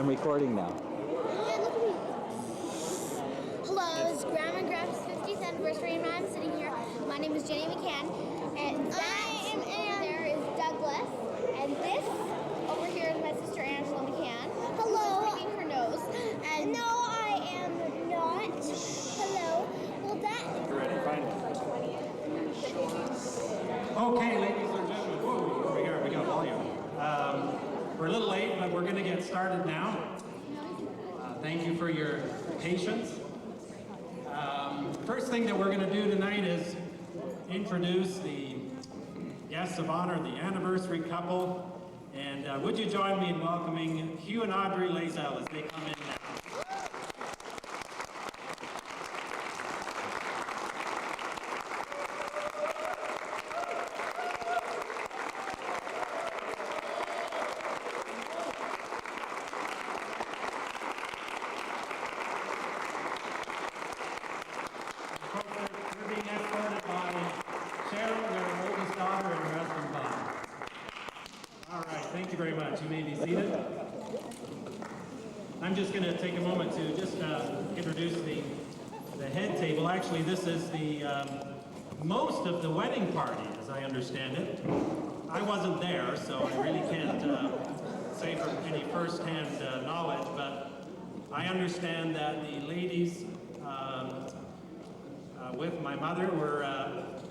I'm recording now. Hello, it's Grandma and Grandpa's 50th anniversary, and I'm sitting here. My name is Jenny McCann, and there is Douglas, and this over here is my sister Angela McCann. Hello. Who's picking her nose. And no, I am not. Hello. Well, that. You ready? Fine. Okay, ladies and gentlemen. Whoa, we got volume. We're a little late, but we're going to get started now. Thank you for your patience. First thing that we're going to do tonight is introduce the guests of honor, the anniversary couple. And would you join me in welcoming Hugh and Audrey Lazell as they come in now? Thank you very much. You may be seated. I'm just going to take a moment to just introduce the head table. Actually, this is the most of the wedding party, as I understand it. I wasn't there, so I really can't say from any first-hand knowledge, but I understand that the ladies with my mother were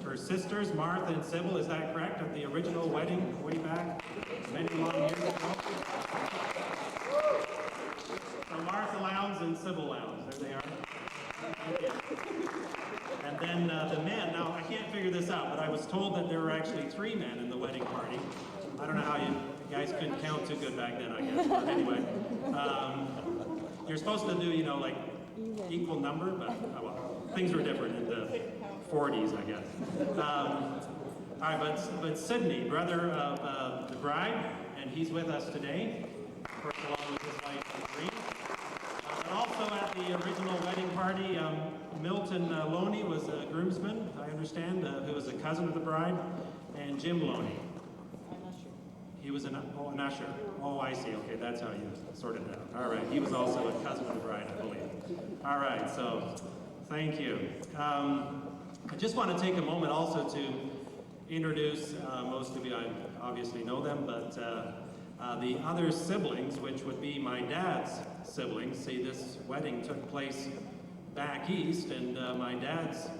her sisters, Martha and Sybil. Is that correct? At the original wedding way back many long years ago. So Martha Lowndes and Sybil Lowndes, there they are. And then the men, now I can't figure this out, but I was told that there were actually 3 men in the wedding party. I don't know how you guys couldn't count too good back then, I guess. But anyway, you're supposed to do, like equal number, but oh well. Things were different in the 40s, I guess. All right, but Sydney, brother of the bride, and he's with us today, of course, along with his wife, Audrey. And also at the original wedding party, Milton Loney was a groomsman, I understand, who was a cousin of the bride, and Jim Loney. He was an usher. Oh, I see. Okay, that's how you sorted it out. All right, he was also a cousin of the bride, I believe. All right, so thank you. I just want to take a moment also to introduce, most of you I obviously know them, but the other siblings, which would be my dad's siblings. See, this wedding took place back east, and my dad's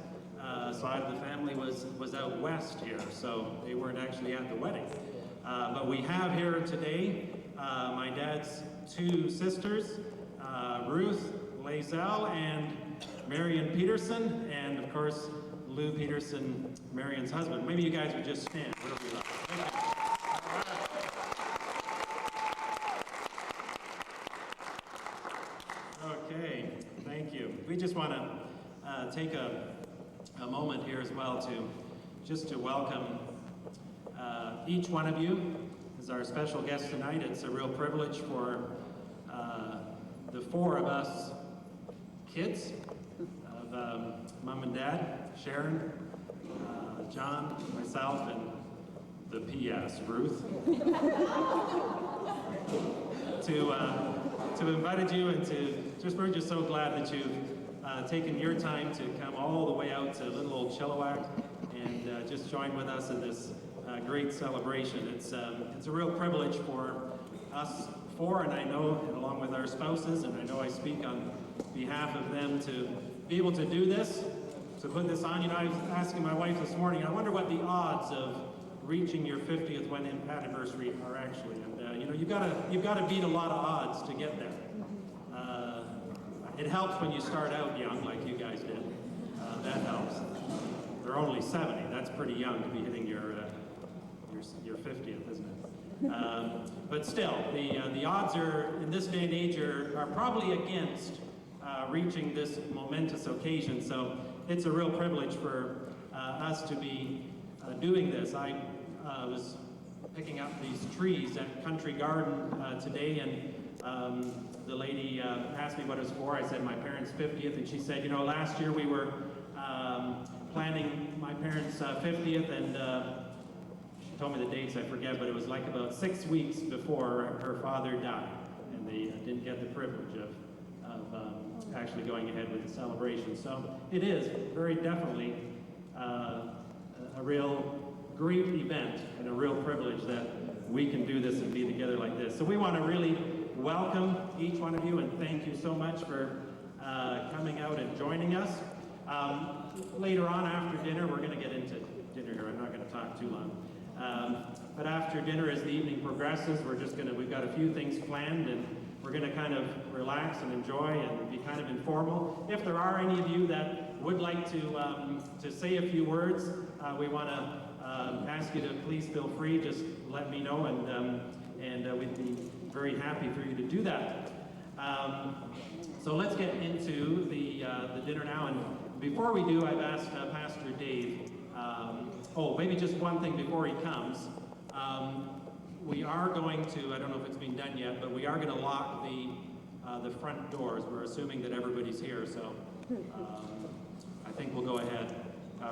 side of the family was out west here, so they weren't actually at the wedding. But we have here today my dad's 2 sisters, Ruth Lazell and Marion Peterson, and of course Lou Peterson, Marion's husband. Maybe you guys would just stand, whatever you like. Okay, thank you. We just want to take a moment here as well to welcome each one of you as our special guest tonight. It's a real privilege for the 4 of us kids of Mom and Dad, Sharon, John, myself, and the PS, Ruth, to invite you and we're just so glad that you've taken your time to come all the way out to little old Chilliwack and just join with us in this great celebration. It's a real privilege for us 4, and I know, along with our spouses, and I know I speak on behalf of them, to be able to do this, to put this on. I was asking my wife this morning, I wonder what the odds of reaching your 50th wedding anniversary are actually. And you've got to beat a lot of odds to get there. It helps when you start out young, like you guys did. That helps. They're only 70. That's pretty young to be hitting your 50th, isn't it? But still, the odds are, in this day and age, are probably against reaching this momentous occasion. So it's a real privilege for us to be doing this. I was picking up these trees at Country Garden today, and the lady asked me what it was for. I said my parents' 50th, and she said, last year we were planning my parents' 50th, and she told me the dates, I forget, but it was like about 6 weeks before her father died. and they didn't get the privilege of actually going ahead with the celebration. So it is very definitely a real great event and a real privilege that we can do this and be together like this. So we want to really welcome each one of you and thank you so much for coming out and joining us. Later on after dinner, we're going to get into dinner here. I'm not going to talk too long. But after dinner, as the evening progresses, we've got a few things planned, and we're going to kind of relax and enjoy and be kind of informal. If there are any of you that would like to say a few words, we want to ask you to please feel free. Just let me know, and we'd be very happy for you to do that. So let's get into the dinner now. And before we do, I've asked Pastor Dave. Maybe just one thing before he comes. We are going to, I don't know if it's been done yet, but we are going to lock the front doors. We're assuming that everybody's here, so I think we'll go ahead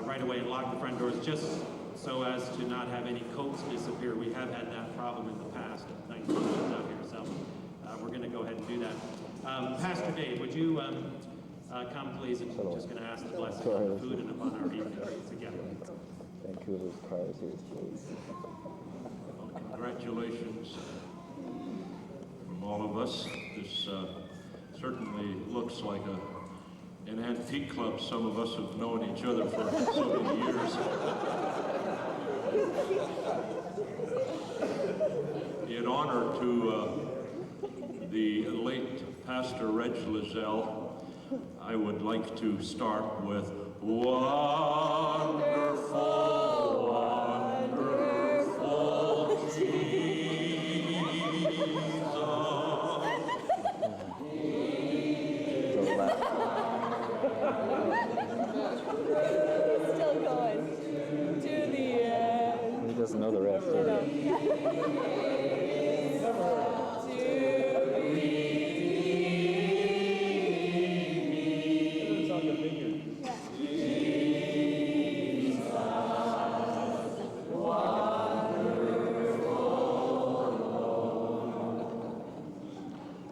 right away and lock the front doors just so as to not have any coats disappear. We have had that problem in the past at 19 out here, so we're going to go ahead and do that. Pastor Dave, would you come please, and I'm just going to ask the blessing on the food and upon our evening together. Thank you, those prayers here, please. Congratulations from all of us. This certainly looks like an antique club. Some of us have known each other for so many years. In honor to the late Pastor Reg Lizelle, I would like to start with Wonderful, Wonderful Still going to the end. He doesn't know the rest.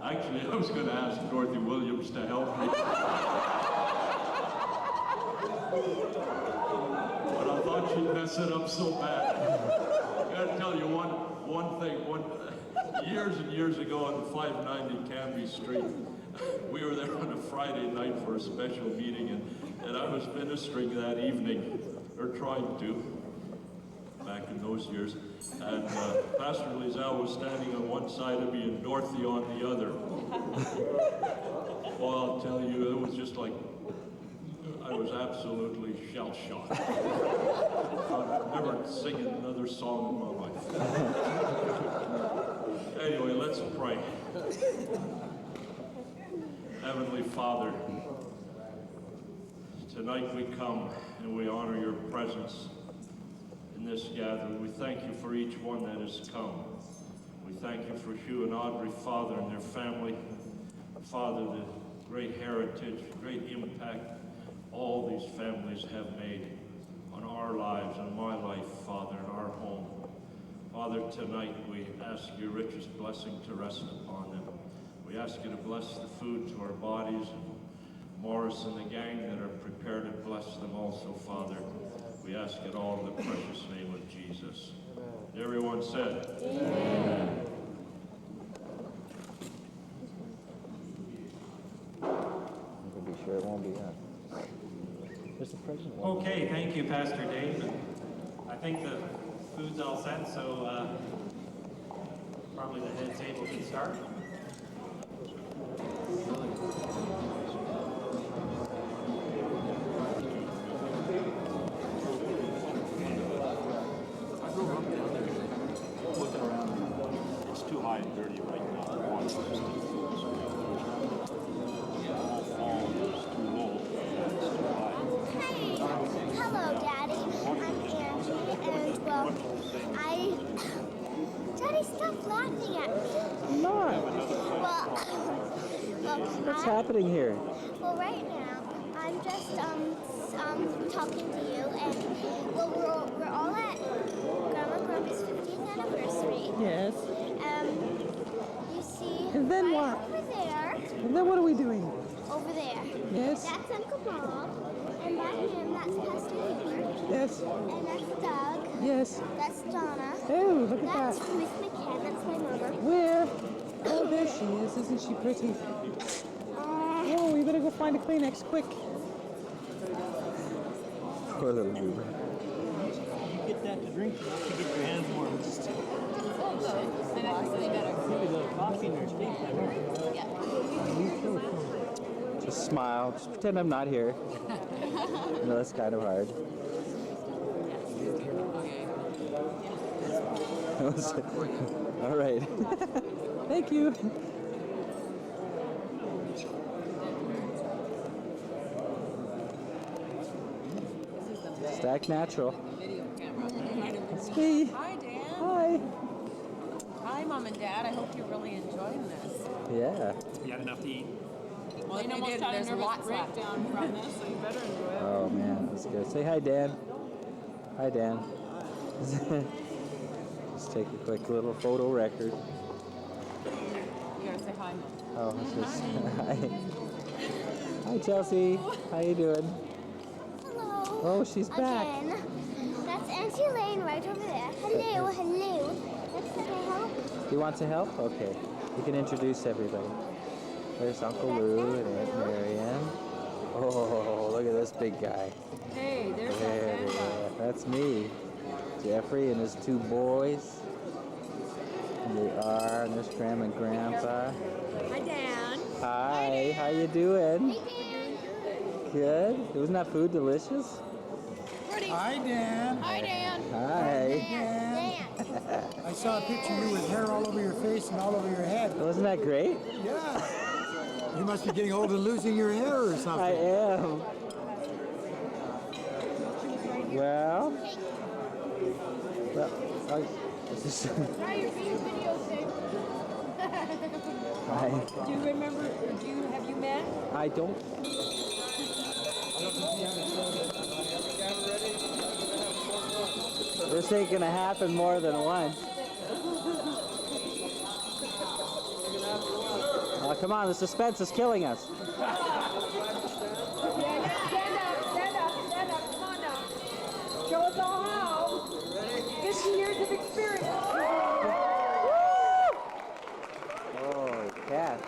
Actually, I was going to ask Dorothy Williams to help me. But I thought she'd mess it up so bad. I got to tell you one thing. Years and years ago on 590 Canby Street, we were there on a Friday night for a special meeting, and I was ministering that evening, or trying to, back in those years. And Pastor Lizelle was standing on one side of me and Dorothy on the other. Well, I'll tell you, it was just like, I was absolutely shell-shocked. I've never sing another song in my life. Anyway, let's pray. Heavenly Father, tonight we come and we honor your presence in this gathering. We thank you for each one that has come. We thank you for Hugh and Audrey, Father, and their family. Father, the great heritage, great impact all these families have made on our lives, on my life, Father, in our home. Father, tonight we ask your richest blessing to rest upon them. We ask you to bless the food to our bodies, and Morris and the gang that are prepared to bless them also, Father. We ask it all in the precious name of Jesus. And everyone said, Amen. We'll be sure it won't be us. There's the president. Okay, thank you, Pastor Dave. I think the food's all set, so probably the head table can start. Looking around, it's too high and dirty right now. The water is too low. It's too high. Hello, Daddy. I'm Angie, and Daddy, stop laughing at me. I'm not. What's happening here? Well, right now, I'm just talking to you, and we're all at Grandma Grumpy's 50th anniversary. Yes. You see, And then what? Over there. And then what are we doing? Over there. Yes. That's Uncle Bob. And by him, that's Pastor Hugh. Yes. And that's Doug. Yes. That's Donna. Oh, look at That's that. Miss McCann. That's my mother. Where? Oh, there she is. Isn't she pretty? Oh, we better go find a Kleenex quick. Poor little goober. You get that to drink, you have to get your hands warm. Just maybe the coffee in your steak. Just smile. Just pretend I'm not here. No, that's kind of hard. All right. Thank you. Stack natural. It's me. Hi, Dan. Hi. Hi, Mom and Dad. I hope you're really enjoying this. Yeah. You had enough to eat? Well, if you did, there's lots left. From this, so you better enjoy it. Oh man, that's good. Say hi, Dan. Hi, Dan. Just take a quick little photo record. You gotta say hi. Oh, this is hi. Hi, Chelsea. How you doing? Hello. Oh, she's back. Again. That's Auntie Elaine right over there. Hello, hello. Can I help? You want to help? Okay. You can introduce everybody. There's Uncle Lou and Aunt Marianne. Oh, look at this big guy. Hey, there's There, that's me. Jeffrey and his two boys. And they are, and there's Grandma and Grandpa. Hi, Dan. Hi, how you doing? Good. Wasn't that food delicious? Hi, Dan. Hi, Dan. Hi. I saw a picture of you with hair all over your face and all over your head. Wasn't that great? Yeah. You must be getting old and losing your hair or something. I am. Well, this is Now you're being videotaped. Hi. Do you remember, have you met? I don't. This ain't gonna happen more than once. Oh, come on, the suspense is killing us. Stand up, come on now. Show us all how. 50 years of experience. Oh, cat.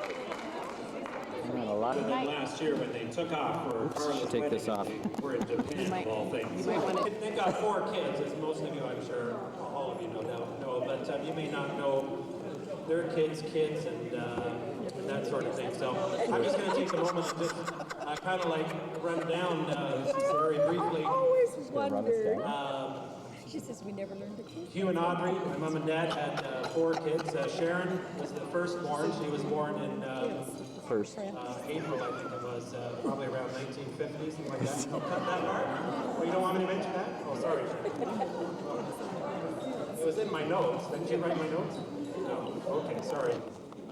Man, a lot of Last year when they took off for Carla's take this wedding, off. they were in Japan of all things. They've got 4 kids, as most of you, I'm sure, all of you know, but you may not know their kids, and that sort of thing. So I'm just going to take a moment to just kind of like run down very briefly. Always Run us wondered. down. She says we never learned to cook. Hugh and Audrey, my mom and dad, had 4 kids. Sharon was the firstborn. She was born in First. April, I think it was, probably around 1950, something like that. I'll cut that part. Oh, you don't want me to mention that? Oh, sorry. It was in my notes. Didn't you write my notes? No. Okay, sorry.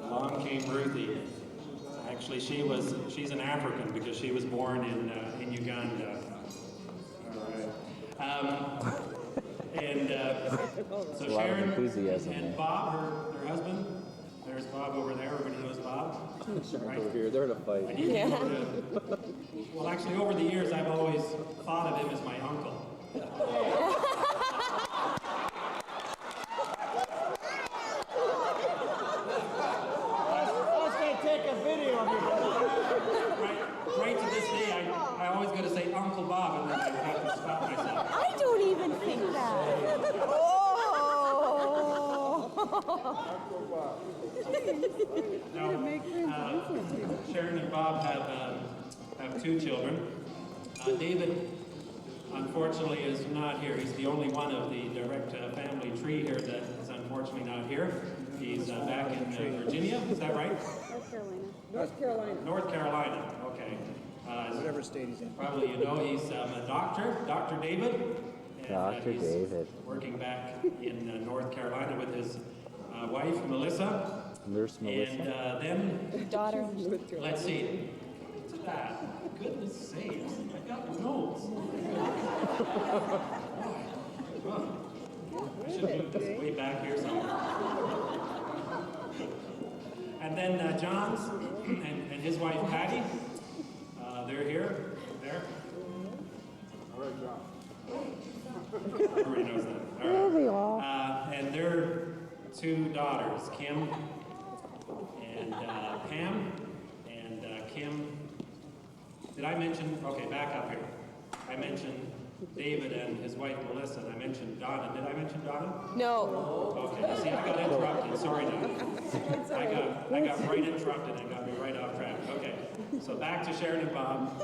Along came Ruthie. Actually, she's an African because she was born in Uganda. All right. And so A lot of Sharon enthusiasm and there. Bob, her husband. There's Bob over there. Everybody knows Bob. Right. Over here, they're in a fight. And he came over to- well, actually, over the years, I've always thought of him as my uncle. Take a video of you. Right to this day, I always got to say Uncle Bob, and then I have to stop myself. I don't even think that. Oh! Now, Sharon and Bob have 2 children. David, unfortunately, is not here. He's the only one of the direct family tree here that is unfortunately not here. He's back in Virginia, is that right? North Carolina. North Carolina, okay. Whatever state he's in. Probably you know he's a doctor, Dr. David. And, Dr. he's David. working back in North Carolina with his wife, Melissa. Nurse Melissa. And then, Daughter. let's see, to that. Goodness sakes, I got the notes. I should move this way back here somewhere. And then John's and his wife Patty, they're here, there. All right, John. Everybody knows that. All right. And their two daughters, Kim and Pam, and Kim. Did I mention? Okay, back up here. I mentioned David and his wife Melissa, and I mentioned Donna. Did I mention Donna? No. Okay. See, I got interrupted. Sorry, Donna. I got right interrupted and got me right off track. Okay. So back to Sharon and Bob.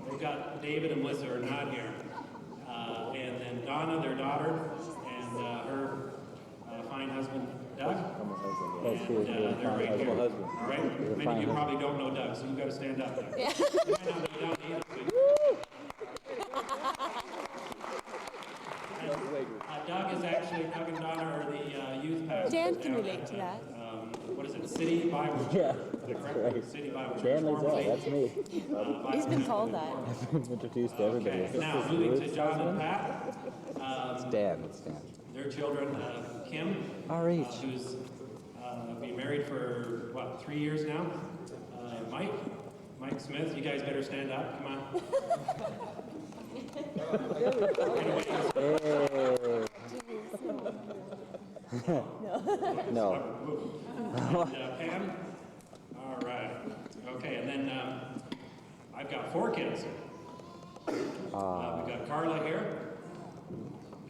They've got David and Melissa are not here. And then Donna, their daughter, and her fine husband, Doug. And they're right here. All right? Many of you probably don't know Doug, so you've got to stand up there. Yeah. You might not know Doug either. Doug is actually, Doug and Donna are the youth pastors. Dan can relate to that. What is it? City Bible Church. Yeah, that's right. City Bible Church. Dan Lizel, that's me. He's been called that. I've been introduced to everybody. Okay. Now, moving to John and Pat. It's Dan. Their children, Kim, RH. who's been married for, what, 3 years now? Mike Smith, you guys better stand up, come on. No. And, Pam? All right. Okay, and then I've got 4 kids. We've got Carla here.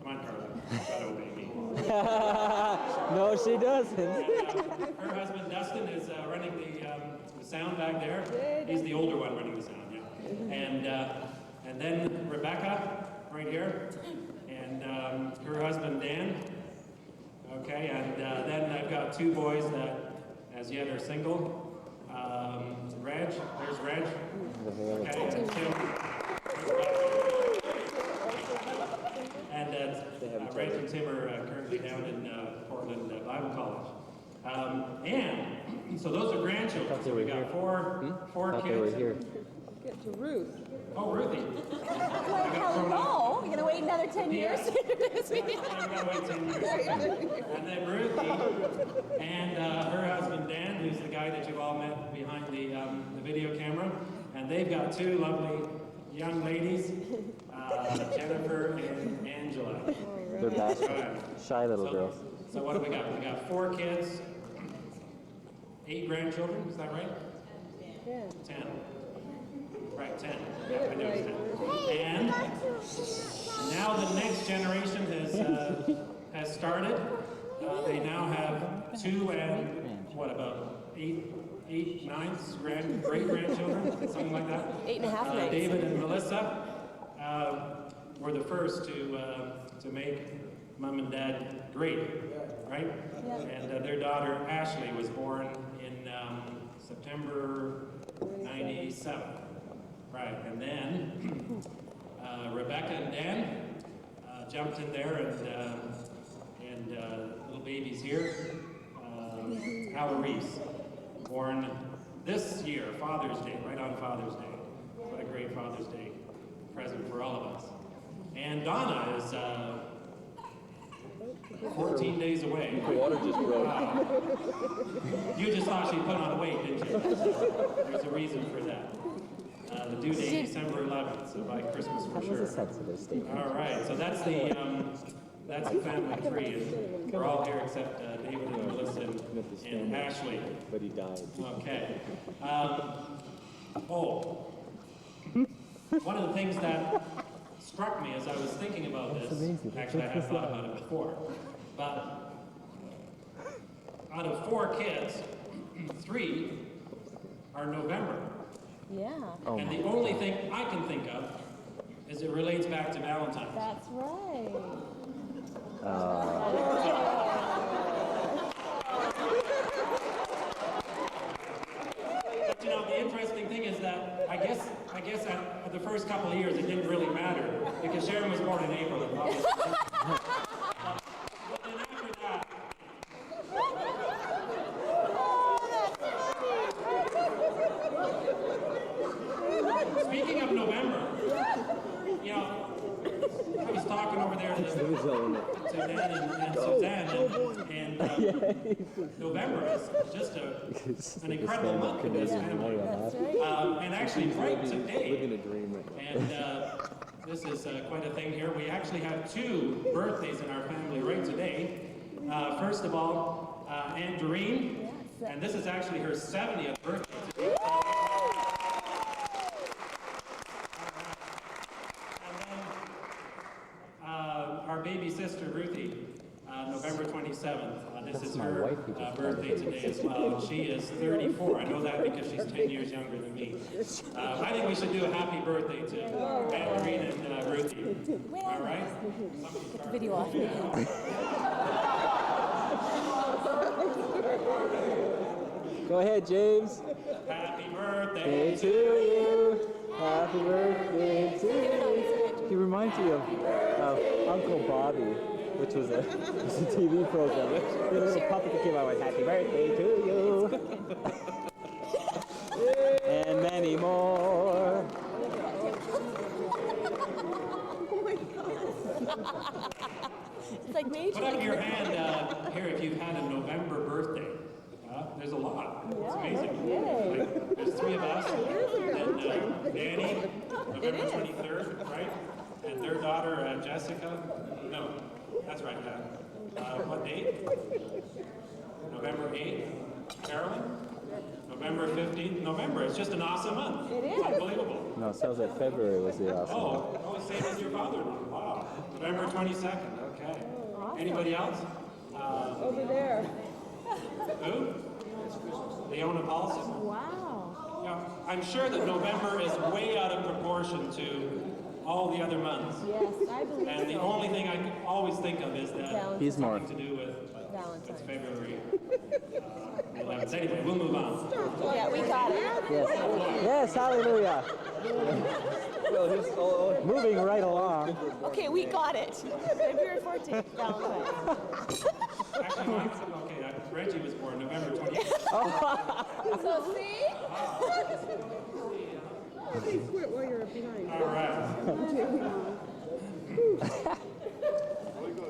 Come on, Carla. You gotta obey me. No, she doesn't. And, her husband Dustin is running the sound back there. He's the older one running the sound, yeah. And then Rebecca right here, and her husband Dan. Okay, and then I've got 2 boys that, as yet, are single. Reg, there's Reg. Okay, and Tim. And Reg and Tim are currently down in Portland Bible College. And so those are grandchildren. So we got 4 kids. Here. Get to Ruth. Oh, Ruthie. Oh, you're gonna wait another 10 years? I'm gonna wait 10 years. And then Ruthie and her husband Dan, who's the guy that you all met behind the video camera, and they've got 2 lovely young ladies, Jennifer and Angela. They're bastards. Shy little girls. So what do we got? We got 4 kids, 8 grandchildren. Is that right? 10. Right, 10. Yeah, I know it's 10. And now the next generation has started. They now have 2 and what, about 8 ninths great grandchildren, something like that. 8 and a half ninths. David and Melissa were the first to make Mom and Dad great, right? Yeah. And their daughter Ashley was born in September '97. Right, and then Rebecca and Dan jumped in there, and little babies here. Howard Reese, born this year, Father's Day, right on Father's Day. What a great Father's Day present for all of us. And Donna is 14 days away. The water just broke. You just thought she put on weight, didn't you? There's a reason for that. The due date December 11th, so by Christmas for sure. That was a sensitive statement. All right, so that's the family tree, and we're all here except David and Melissa and Ashley. But he died. Okay. One of the things that struck me as I was thinking about this, actually I had thought about it before, but out of 4 kids, 3 are November. Yeah. And the only thing I can think of is it relates back to Valentine's. That's right. But you know, the interesting thing is that I guess at the first couple of years it didn't really matter because Sharon was born in April and August. But then after that, speaking of November, you know, I was talking over there to Dan and Suzanne, and November is just a an incredible month in this family. And actually, right today, living a dream right now. and this is quite a thing here. We actually have 2 birthdays in our family right today. First of all, Aunt Doreen, and this is actually her 70th birthday today. Our baby sister Ruthie, November 27th. This is her birthday today as well. She is 34. I know that because she's 10 years younger than me. I think we should do a happy birthday to Aunt Doreen and Ruthie. All right? Get the video off. Go ahead, James. Happy birthday To you. Happy birthday to you. He reminds me of Uncle Bobby, which was a TV program. He had a little puppet that came out with "Happy birthday to you," and many more. It's like major. Put up your hand here if you've had a November birthday. There's a lot. It's amazing. Like, there's 3 of us. And Danny, November 23rd, right? And their daughter, Jessica. No, that's right, Dad. What date? November 8th. Carolyn? November 15th. November. It's just an awesome month. It is. It's unbelievable. No, it sounds like February was the awesome. Oh, same as your father-in-law. Wow. November 22nd. Okay. Anybody else? Over there. Who? Leona Paulson? Wow. Yeah, I'm sure that November is way out of proportion to all the other months. Yes, I believe And the so. only thing I can always think of is that He's more. something to do with Valentine's. February 11th. Anyway, we'll move on. Yeah, we got it. Yes. Yes, hallelujah. Moving right along. Okay, we got it. February 14th, Valentine's. Actually, okay, Reggie was born November 20th. So see? All right.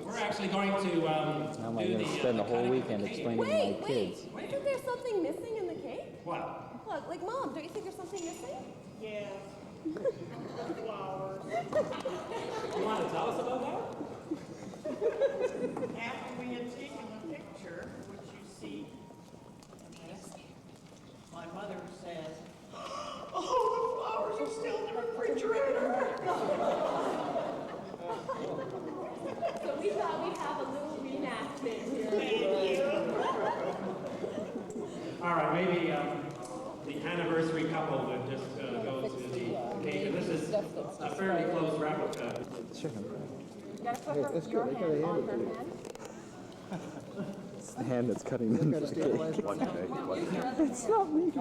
We're actually going to How am I going to spend the whole weekend explaining to my kids? Isn't there something missing in the cake? What? What? Like, Mom, don't you think there's something missing? Yes. Flowers. You want to tell us about that? After we had taken the picture, which you see, my mother says, "Oh, the flowers are still in the refrigerator." So we thought we'd have a little reenactment here. Thank you. All right, maybe the anniversary couple would just go to the cake. And this is a fairly close replica. Sure. You gotta put your hand on her hand. It's the hand that's cutting the cake. It's not me.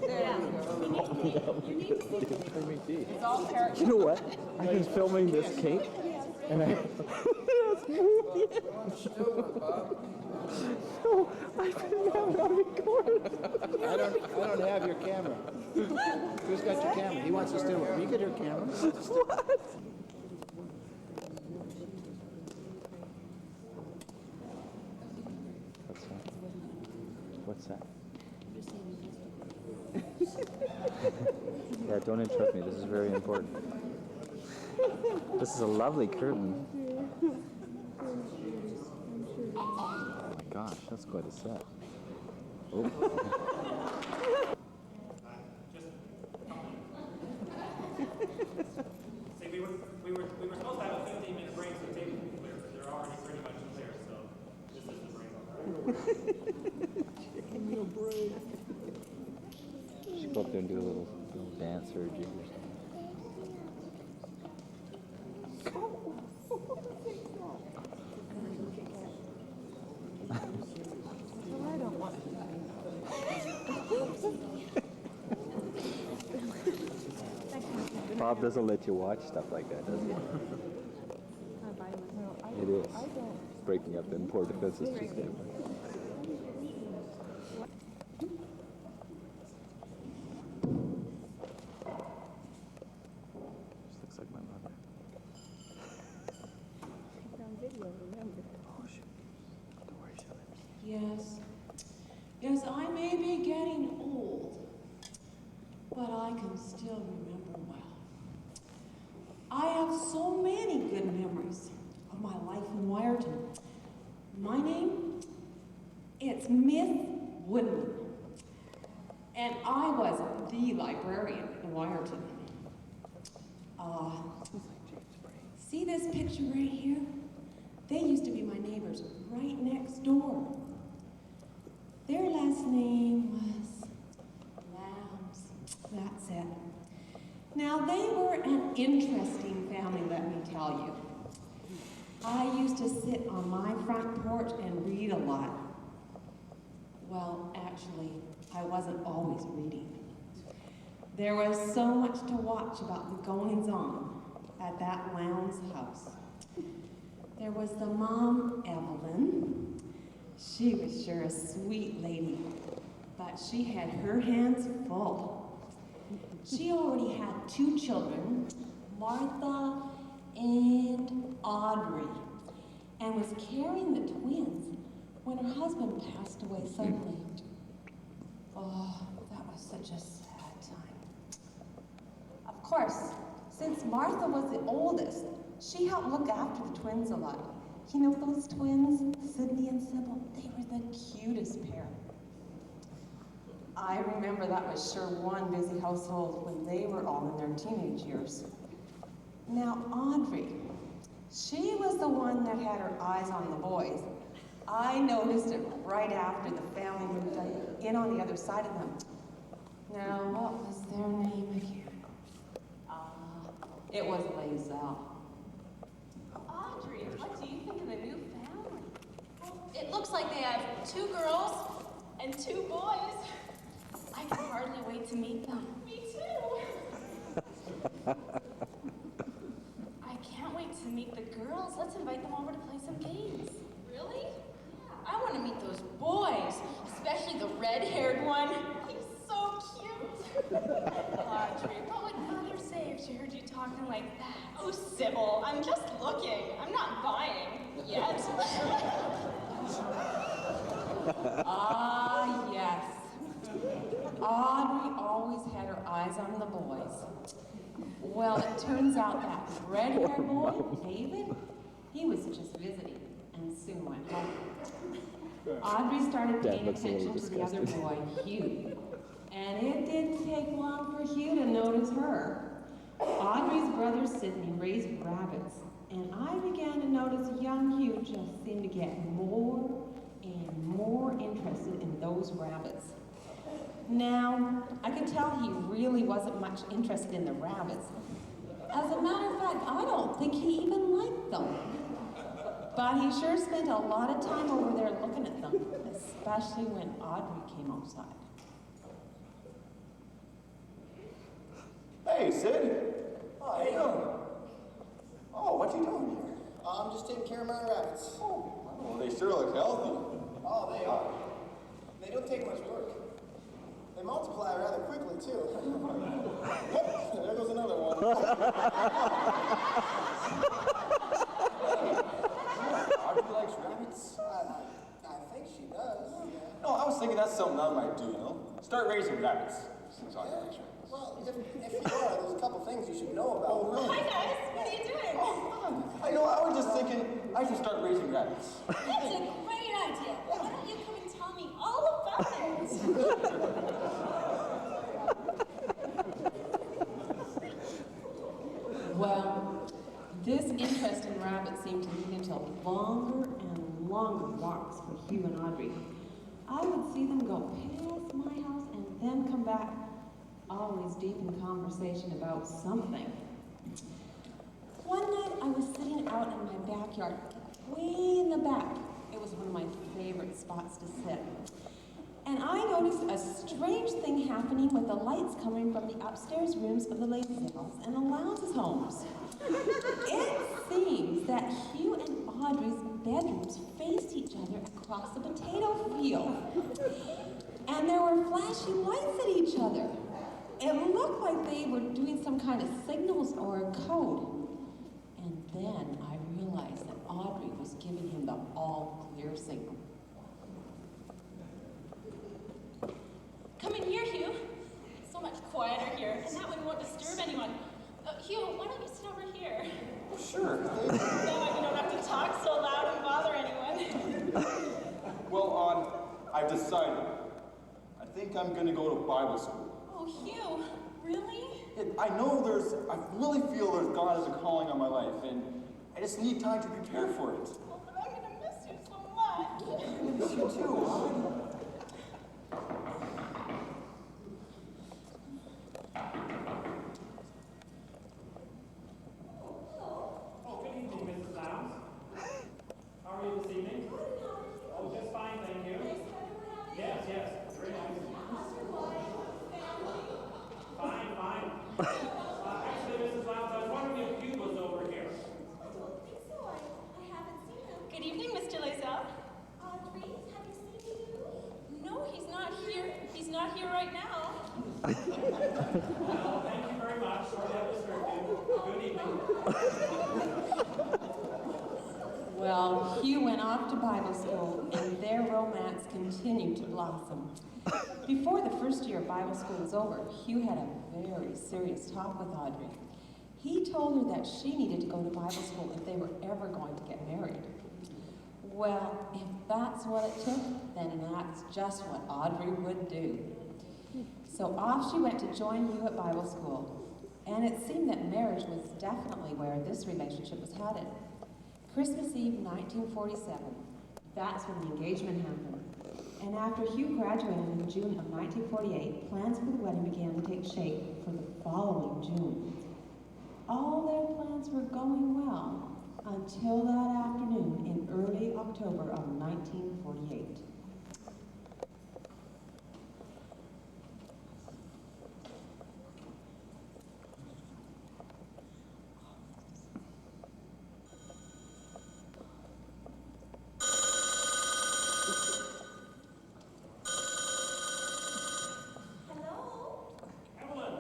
Yeah. You need to see. It's all character. You know what? I've been filming this cake, and it's moving. So I've been having on record. I don't have your camera. Who's got your camera? He wants us to. You get her camera. What? What's that? Yeah, don't interrupt me. This is very important. This is a lovely curtain. Oh my gosh, that's quite a set. Oh. See, we were supposed to have a 15-minute break so the table would be clear, but they're already pretty much clear, so this is the break. Should go up there and do a little dance or a jig or something. Bob doesn't let you watch stuff like that, does he? It is. Breaking up them poor defenses just there. Looks like my mother. Yes. Yes, I may be getting old, but I can still remember well. I have so many good memories of my life in Wyerton. My name, it's Miss Woodman, and I was the librarian in Wyerton. See this picture right here? They used to be my neighbors right next door. Their last name was Lambs. That's it. Now, they were an interesting family, let me tell you. I used to sit on my front porch and read a lot. Well, actually, I wasn't always reading. There was so much to watch about the goings-on at that Lowndes house. There was the mom, Evelyn. She was sure a sweet lady, but she had her hands full. She already had 2 children, Martha and Audrey, and was carrying the twins when her husband passed away suddenly. Oh, that was such a sad time. Of course, since Martha was the oldest, she helped look after the twins a lot. You know those twins, Sydney and Sybil? They were the cutest pair. I remember that was sure one busy household when they were all in their teenage years. Now, Audrey, she was the one that had her eyes on the boys. I noticed it right after the family moved in on the other side of them. Now, what was their name again? It was Lazelle. Audrey, what do you think of the new family? Well, it looks like they have 2 girls and 2 boys. I can hardly wait to meet them. Me too. I can't wait to meet the girls. Let's invite them over to play some games. Really? Yeah. I want to meet those boys, especially the red-haired one. He's so cute. Audrey, what would Mother say if she heard you talking like that? Oh, Sybil, I'm just looking. I'm not buying yet. Ah, yes. Audrey always had her eyes on the boys. Well, it turns out that red-haired boy, David, he was just visiting and soon went home. Audrey started paying attention to the other boy, Hugh. And it didn't take long for Hugh to notice her. Audrey's brother Sidney raised rabbits, and I began to notice young Hugh just seemed to get more and more interested in those rabbits. Now, I could tell he really wasn't much interested in the rabbits. As a matter of fact, I don't think he even liked them. But he sure spent a lot of time over there looking at them, especially when Audrey came outside. Hey, Sid. Oh, how you doing? Oh, what you doing here? I'm just taking care of my rabbits. Oh, they sure look healthy. Oh, they are. They don't take much work. They multiply rather quickly, too. There goes another one. Audrey likes rabbits? I think she does. No, I was thinking that's something I might do, you know? Start raising rabbits. Since I like rabbits. Well, if you are, there's a couple things you should know about. Oh, really? Hi, guys. What are you doing? I was just thinking I should start raising rabbits. That's a great idea. Why don't you come and tell me all about it? Well, this interest in rabbits seemed to lead into longer and longer walks for Hugh and Audrey. I would see them go past my house and then come back, always deep in conversation about something. One night I was sitting out in my backyard, way in the back. It was one of my favorite spots to sit. And I noticed a strange thing happening with the lights coming from the upstairs rooms of the Lazelles and the Lowndes homes. It seems that Hugh and Audrey's bedrooms faced each other across the potato field. And there were flashing lights at each other. It looked like they were doing some kind of signals or a code. And then I realized that Audrey was giving him the all-clear signal. decided. I think I'm going to go to Bible school. Oh, Hugh, really? I really feel there's God has a calling on my life, and I just need time to prepare for it. Oh, but I'm gonna miss you so much. I miss you too, Audrey. Oh, good evening, Mrs. Lowndes. How are you this evening? Oh, just fine, thank you. Yes, very nice. Fine. Actually, Mrs. Lowndes, I was wondering if Hugh was over here. Good evening, Mr. Lazelle. Audrey, have you seen you? No, he's not here. He's not here right now. Well, thank you very much. Sorry I disturbed you. Good evening. Well, Hugh went off to Bible school, and their romance continued to blossom. Before the first year of Bible school was over, Hugh had a very serious talk with Audrey. He told her that she needed to go to Bible school if they were ever going to get married. Well, if that's what it took, then that's just what Audrey would do. So off she went to join Hugh at Bible school, and it seemed that marriage was definitely where this relationship was headed. Christmas Eve 1947, that's when the engagement happened. And after Hugh graduated in June of 1948, plans for the wedding began to take shape for the following June. All their plans were going well until that afternoon in early October of 1948. Evelyn,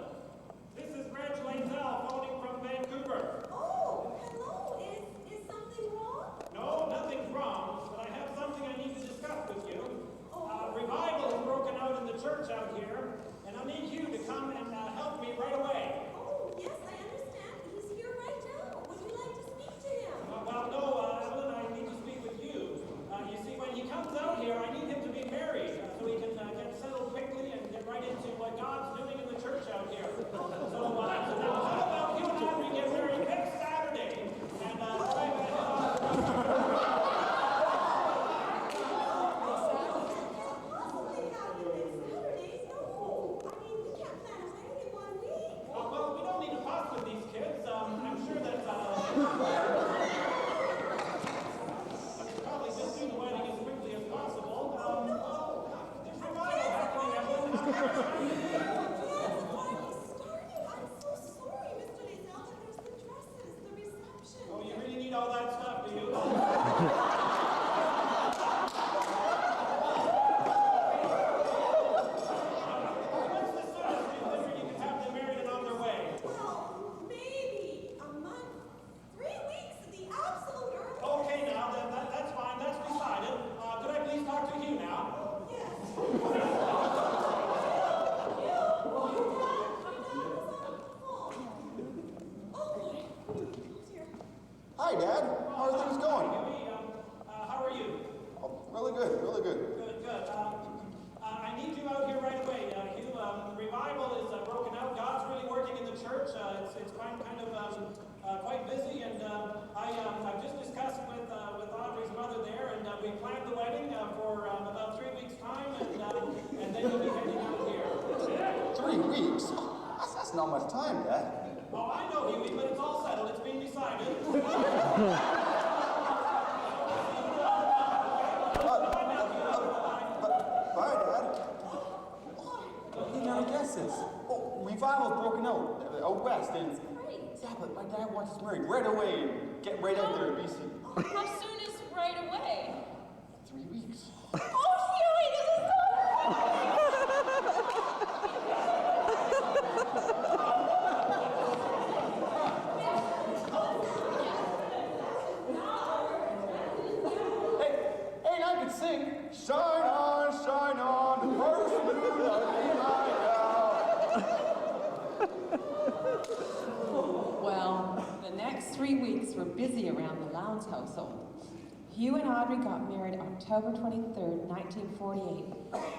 this is Reg Lazelle phoning from Vancouver. Oh, hello. Is something wrong? No, nothing's wrong, but I have something I need to discuss with you. Revival has broken out in the church out here, and I need you to come and help me right away. Oh, yes, I understand. He's here right now. Would you like to speak to him? Well, no, Evelyn, I need to speak with you. You see, when he comes out here, I need him to be married so he can get settled quickly and get right into what God's doing in the church out here. So, now, how about you and Audrey get married next Saturday? And try to well, we don't need to fuss with these kids. I'm sure that I could probably just do the wedding as quickly as possible. There's revival happening, Evelyn. Oh, you really need all that stuff, do you? What's the soonest you could have them married and on their way? Okay, now, that's fine. That's decided. Could I please talk to Hugh now? Hi, Dad. How are things going? How are you? Oh, really good, really good. Good. I need you out here right away, Hugh. The revival is broken out. God's really working in the church. It's kind of quite busy, and I've just discussed with Audrey's mother there, and we planned the wedding for about 3 weeks' time, and then you'll be heading out here. 3 weeks? That's not much time, Dad. Oh, I know, Hughie, but it's all settled. It's been decided. Bye, Dad. You never guess this. Oh, revival's broken out west, and yeah, but my dad wants us married right away and get right out there to BC. How soon is right away? 3 weeks. Oh, Hughie, this is Hey, I can sing. Shine on, the first moon of Well, the next 3 weeks were busy around the Lowndes household. Hugh and Audrey got married October 23rd, 1948,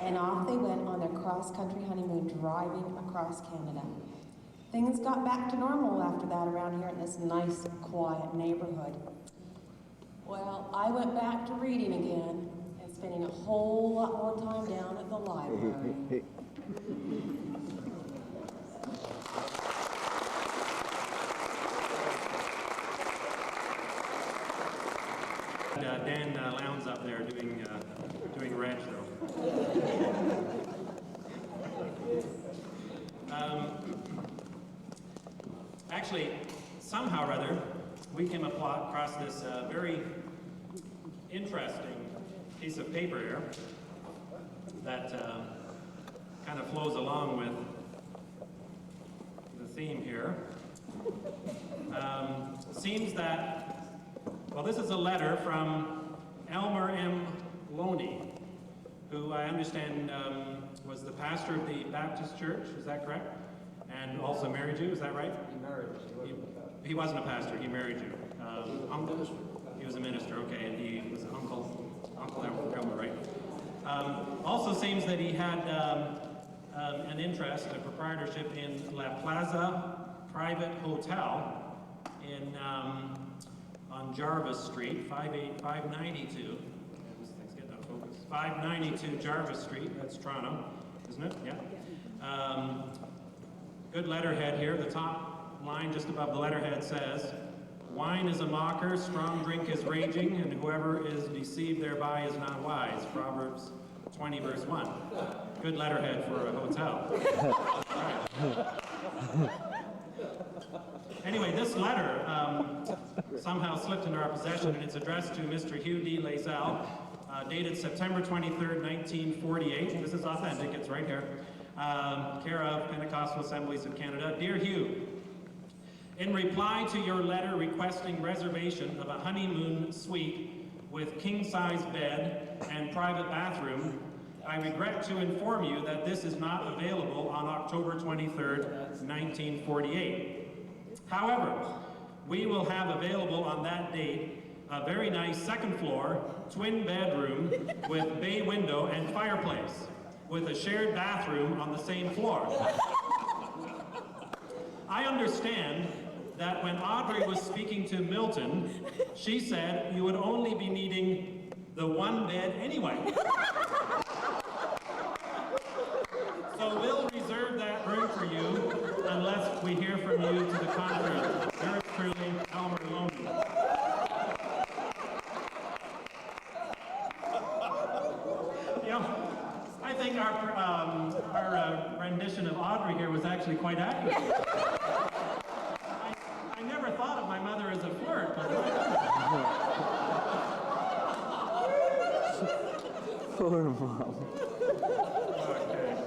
and off they went on their cross-country honeymoon driving across Canada. Things got back to normal after that around here in this nice, quiet neighborhood. Well, I went back to reading again and spending a whole lot more time down at the library. Dan Lowndes up there doing Reg, though. Actually, somehow or other, we came across this very interesting piece of paper here that kind of flows along with the theme here. Seems that, well, this is a letter from Elmer M. Loney, who I understand was the pastor of the Baptist Church, is that correct? And also married you, is that right? He married us. He wasn't a pastor, he married you. Uncle? He was a minister, okay, and he was Uncle Elmer, right? Also seems that he had an interest, a proprietorship in La Plaza Private Hotel in on Jarvis Street, 592. Things getting out of focus. 592 Jarvis Street, that's Toronto, isn't it? Yeah. Good letterhead here. The top line just above the letterhead says, "Wine is a mocker, strong drink is raging, and whoever is deceived thereby is not wise." Proverbs 20 verse 1. Good letterhead for a hotel. Anyway, this letter somehow slipped into our possession, and it's addressed to Mr. Hugh D. Lazelle, dated September 23rd, 1948. This is authentic, it's right here. Care of Pentecostal Assemblies of Canada. Dear Hugh, in reply to your letter requesting reservation of a honeymoon suite with king-size bed and private bathroom, I regret to inform you that this is not available on October 23rd, 1948. However, we will have available on that date a very nice second floor, twin bedroom with bay window and fireplace, with a shared bathroom on the same floor. I understand that when Audrey was speaking to Milton, she said you would only be needing the one bed anyway. So we'll reserve that room for you unless we hear from you to the contrary. Yours truly, Elmer Loney. You know, I think our rendition of Audrey here was actually quite accurate. I never thought of my mother as a flirt, but poor mom. Okay.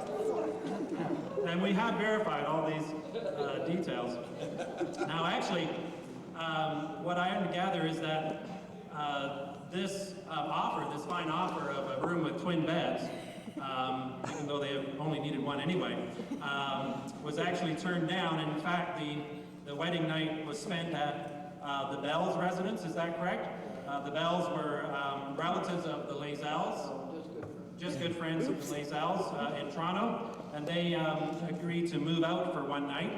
And we have verified all these details. Now, actually, what I gather is that this fine offer of a room with twin beds, even though they have only needed one anyway, was actually turned down. And in fact, the wedding night was spent at the Bells residence, is that correct? The Bells were relatives of the Lazelles, just good friends of the Lazelles in Toronto, and they agreed to move out for one night,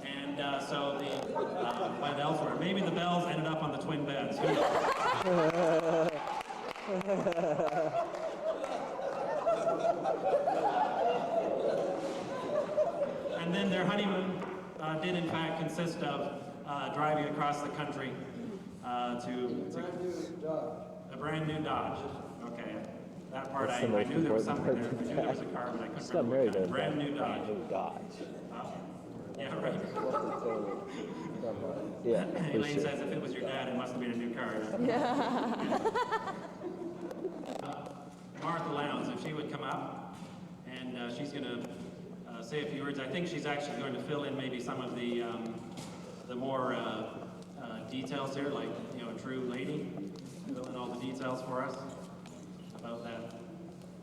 and so they went elsewhere. Maybe the Bells ended up on the twin beds. And then their honeymoon did in fact consist of driving across the country to a brand new Dodge. Okay, that part I knew there was something there. I knew there was a car, but I couldn't remember what kind. Brand new Dodge. Yeah, right. Yeah. Elaine says if it was your dad, it must have been a new car. Martha Lowndes, if she would come up, and she's going to say a few words. I think she's actually going to fill in maybe some of the more details here, like, you know, a true lady, fill in all the details for us about that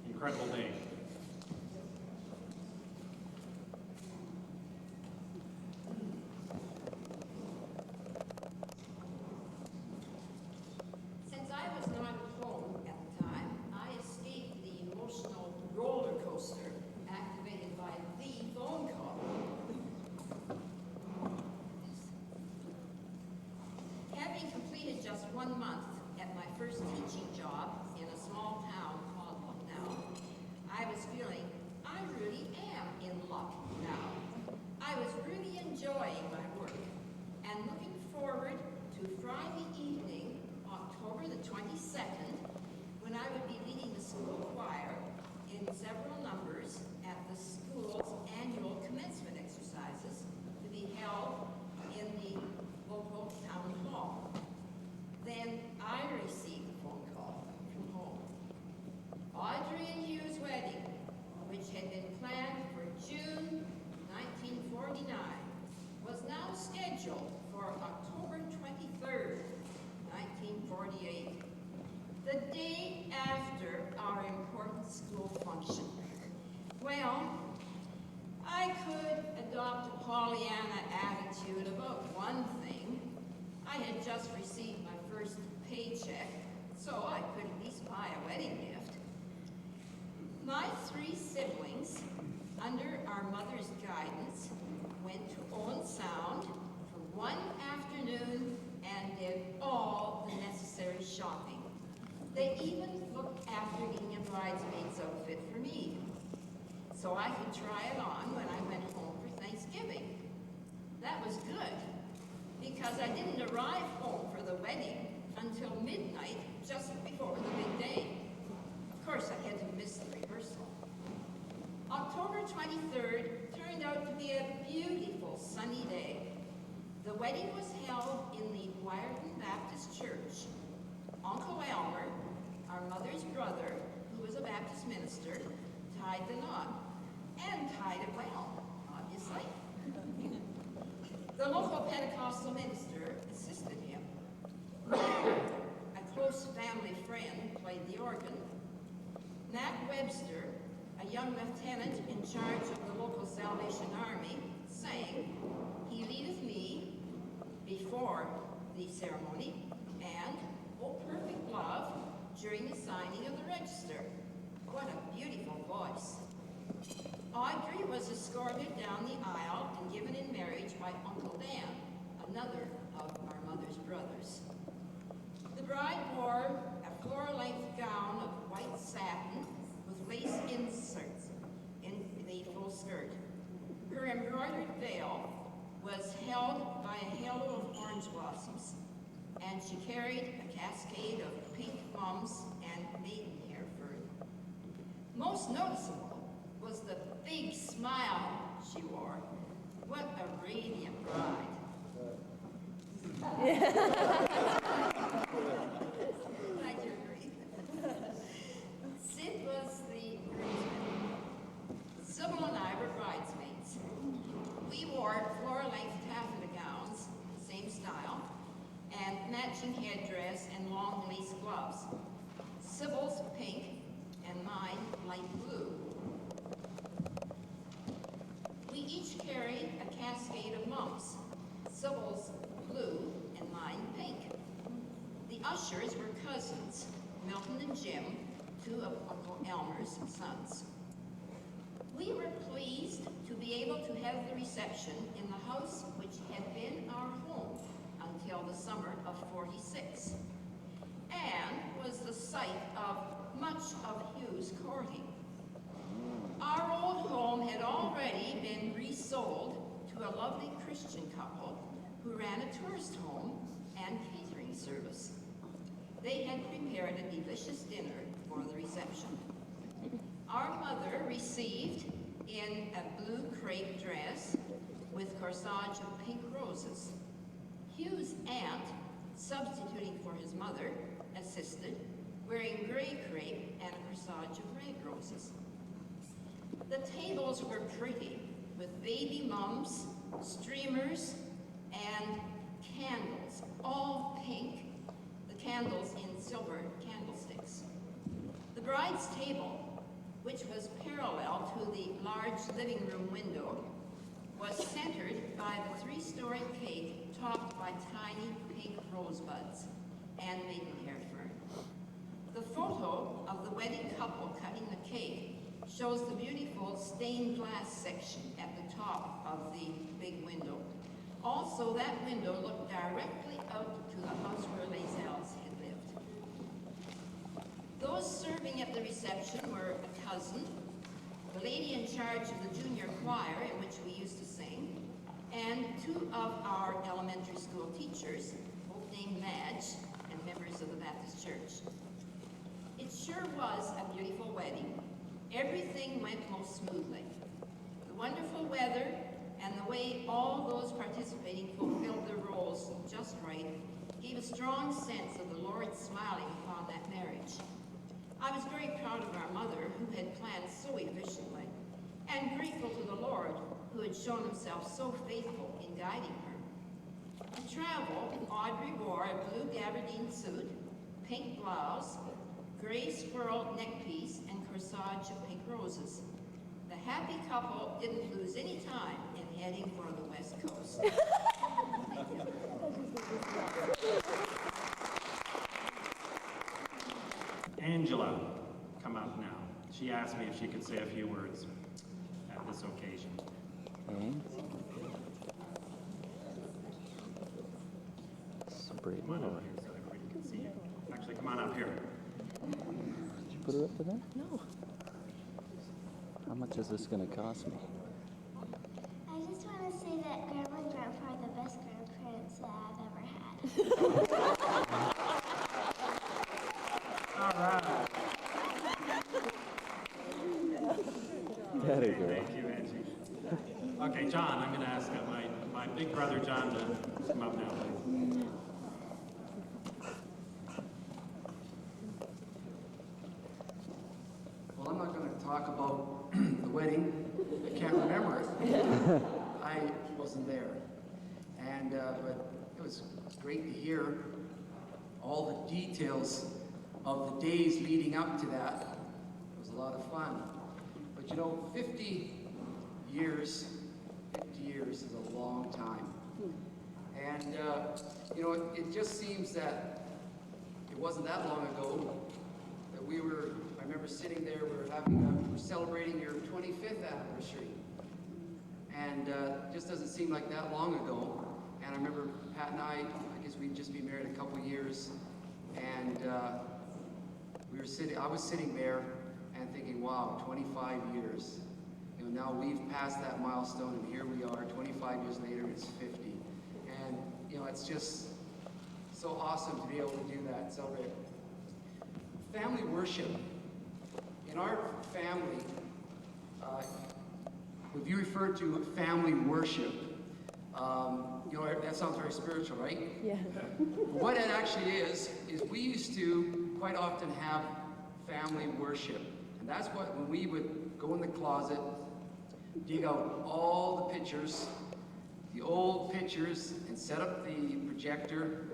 incredible day. Since I was not scheduled for October 23rd, 1948, the day after our important school function. Well, I could adopt a Pollyanna attitude about one thing. I had just received my first paycheck, so I could at least buy a wedding gift. My 3 siblings, under our mother's guidance, went to Owen Sound for one afternoon and did all the necessary shopping. They even looked after getting a bridesmaid's outfit for me, so I could try it on when I went home for Thanksgiving. That was good, because I didn't arrive home for the wedding until midnight, just before the big day. Of course, I had to miss the rehearsal. October 23rd turned out to be a beautiful sunny day. The wedding was held in the Wyerton Baptist Church. Uncle Elmer, our mother's brother, who was a Baptist minister, tied the knot, and tied it well, obviously. The local Pentecostal minister assisted him. A close family friend played the organ. Nat Webster, a young lieutenant in charge of the local Salvation Army, sang "He Leadeth Me" before the ceremony, and "Oh Perfect Love" during the signing of the register. What a beautiful voice. Audrey was escorted down the aisle and given in marriage by Uncle Dan, another of our mother's brothers. The bride wore a floor-length gown of white satin with lace inserts in the full skirt. Her embroidered veil was held by a halo of orange blossoms, and she carried a cascade of pink mums and maidenhair fern. Most noticeable was the big smile she wore. What a radiant bride. Glad you agree. Sid was the groomsman. Sybil and I were bridesmaids. We wore floor-length taffeta gowns, same style, and matching headdress and long lace gloves. Sybil's pink and mine light blue. We each carried a cascade of mums, Sybil's blue and mine pink. The ushers were cousins, Milton and Jim, 2 of Uncle Elmer's sons. We were pleased to be able to have the reception in the house which had been our home until the summer of '46, and was the site of much of Hugh's courting. Our old home had already been resold to a lovely Christian couple who ran a tourist home and catering service. They had prepared a delicious dinner for the reception. Our mother received in a blue crepe dress with corsage of pink roses. Hugh's aunt, substituting for his mother, assisted, wearing gray crepe and a corsage of red roses. The tables were pretty, with baby mums, streamers, and candles, all pink, the candles in silver candlesticks. The bride's table, which was parallel to the large living room window, was centered by the 3-story cake topped by tiny pink rosebuds and maidenhair fern. The photo of the wedding couple cutting the cake shows the beautiful stained glass section at the top of the big window. Also, that window looked directly out to the house where Lazelles had lived. Those serving at the reception were a cousin, the lady in charge of the junior choir in which we used to sing, and 2 of our elementary school teachers, both named Madge and members of the Baptist Church. It sure was a beautiful wedding. Everything went most smoothly. The wonderful weather and the way all those participating fulfilled their roles just right gave a strong sense of the Lord smiling upon that marriage. I was very proud of our mother, who had planned so efficiently, and grateful to the Lord, who had shown himself so faithful in guiding her. To travel, Audrey wore a blue gabardine suit, pink blouse, gray squirrel neck piece, and corsage of pink roses. The happy couple didn't lose any time in heading for the West Coast. Angela, come up now. She asked me if she could say a few words at this occasion. Come on over here so everybody can see you. Actually, come on up here. Did you put her up to that? No. How much is this going to cost me? I just want to say that Grandma and Grandpa are the best grandparents that I've ever had. All right. There you go. Thank you, Angie. Okay, John, I'm going to ask my big brother John to come up now, please. Well, I'm not going to talk about the wedding. I can't remember it. I wasn't there. And, but it was great to hear all the details of the days leading up to that. It was a lot of fun. But you know, 50 years is a long time. And, you know, it just seems that it wasn't that long ago that I remember sitting there, we're celebrating your 25th anniversary. And it just doesn't seem like that long ago. And I remember Pat and I guess we'd just been married a couple years, and I was sitting there and thinking, wow, 25 years. You know, now we've passed that milestone, and here we are, 25 years later, it's 50. And, you know, it's just so awesome to be able to do that and celebrate. Family worship. In our family, if you refer to family worship, you know, that sounds very spiritual, right? Yeah. What it actually is we used to quite often have family worship. And that's what, when we would go in the closet, dig out all the pictures, the old pictures, and set up the projector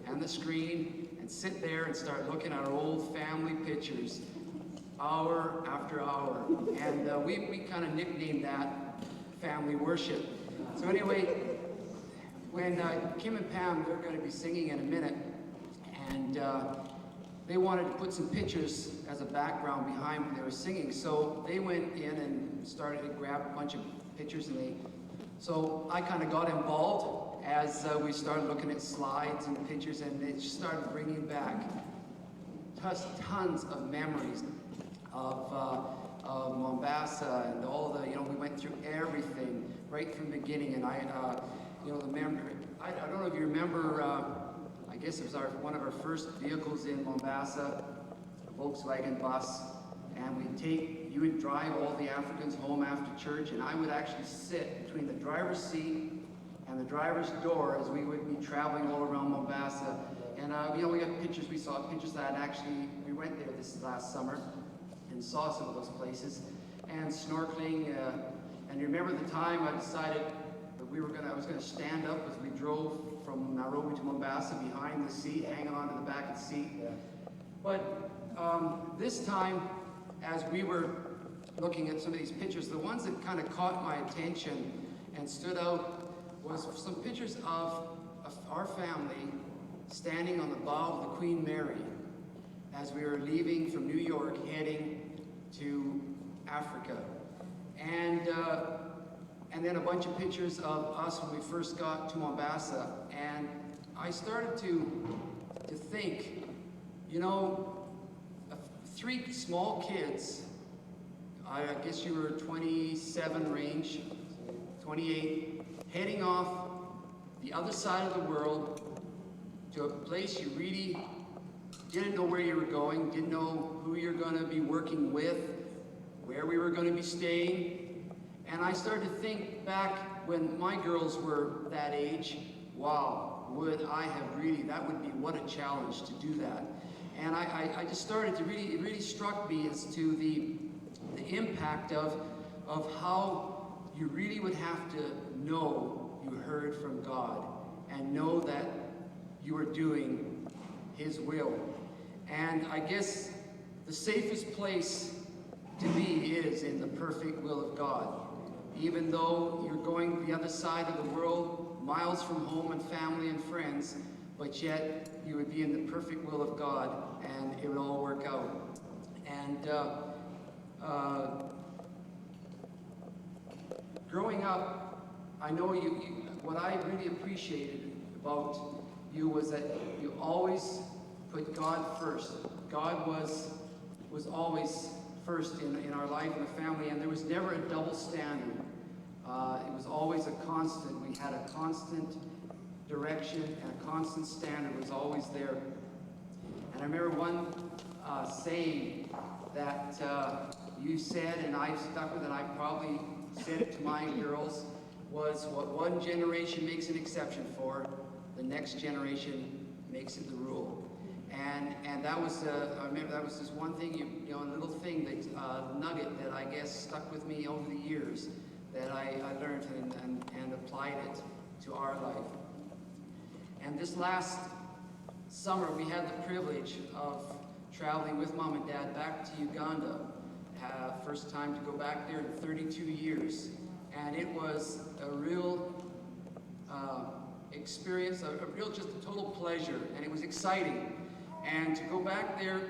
and the screen, and sit there and start looking at our old family pictures, hour after hour. And we kind of nicknamed that family worship. So anyway, when Kim and Pam, they're going to be singing in a minute, and they wanted to put some pictures as a background behind when they were singing. So they went in and started to grab a bunch of pictures, and so I kind of got involved as we started looking at slides and pictures, and it just started bringing back tons of memories of Mombasa and all the, you know, we went through everything right from the beginning, and you know, the memory. I don't know if you remember, I guess it was one of our first vehicles in Mombasa, a Volkswagen bus, and you would drive all the Africans home after church, and I would actually sit between the driver's seat and the driver's door as we would be traveling all around Mombasa. And you know, we got pictures, we saw pictures that actually, we went there this last summer and saw some of those places, and snorkeling, and you remember the time I decided that I was gonna stand up as we drove from Nairobi to Mombasa behind the seat, hanging on to the back of the seat. Yeah. But this time, as we were looking at some of these pictures, the ones that kind of caught my attention and stood out was some pictures of our family standing on the bow of the Queen Mary as we were leaving from New York, heading to Africa. And then a bunch of pictures of us when we first got to Mombasa. And I started to think, you know, 3 small kids, I guess you were 27 range, 28, heading off the other side of the world to a place you really didn't know where you were going, didn't know who you're going to be working with, where we were going to be staying. And I started to think back when my girls were that age, wow, would I have really, that would be what a challenge to do that. And I just started to it really struck me as to the impact of how you really would have to know you heard from God and know that you are doing His will. And I guess the safest place to be is in the perfect will of God. Even though you're going to the other side of the world, miles from home and family and friends, but yet you would be in the perfect will of God, and it would all work out. And growing up, I know what I really appreciated about you was that you always put God first. God was always first in our life and the family, and there was never a double standard. It was always a constant. We had a constant direction, and a constant standard was always there. And I remember one saying that you said, and I've stuck with it, I probably said it to my girls, was what one generation makes an exception for, the next generation makes it the rule. And that was, I remember that was just one thing, a little thing, that nugget that I guess stuck with me over the years, that I learned and applied it to our life. And this last summer, we had the privilege of traveling with Mom and Dad back to Uganda. First time to go back there in 32 years. And it was a real experience, just a total pleasure, and it was exciting. And to go back there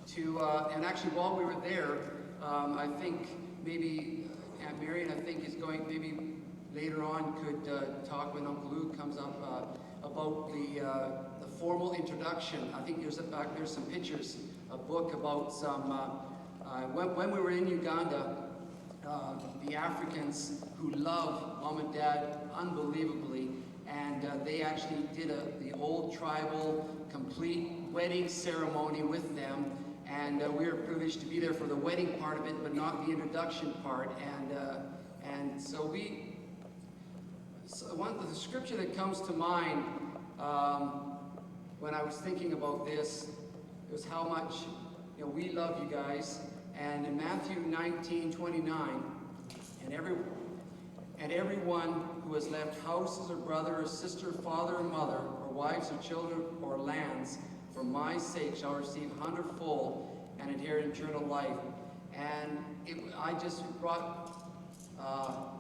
to, and actually while we were there, I think maybe Aunt Marion, is going, maybe later on could talk when Uncle Luke comes up about the formal introduction. I think there's some pictures, a book about some, when we were in Uganda, the Africans who love Mom and Dad unbelievably, and they actually did the old tribal complete wedding ceremony with them, and we were privileged to be there for the wedding part of it, but not the introduction part. And so the scripture that comes to mind when I was thinking about this was how much we love you guys. And in Matthew 19:29, and everyone who has left houses or brother or sister, father or mother, or wives or children or lands, for my sake shall receive 100-fold and inherit eternal life. And I just brought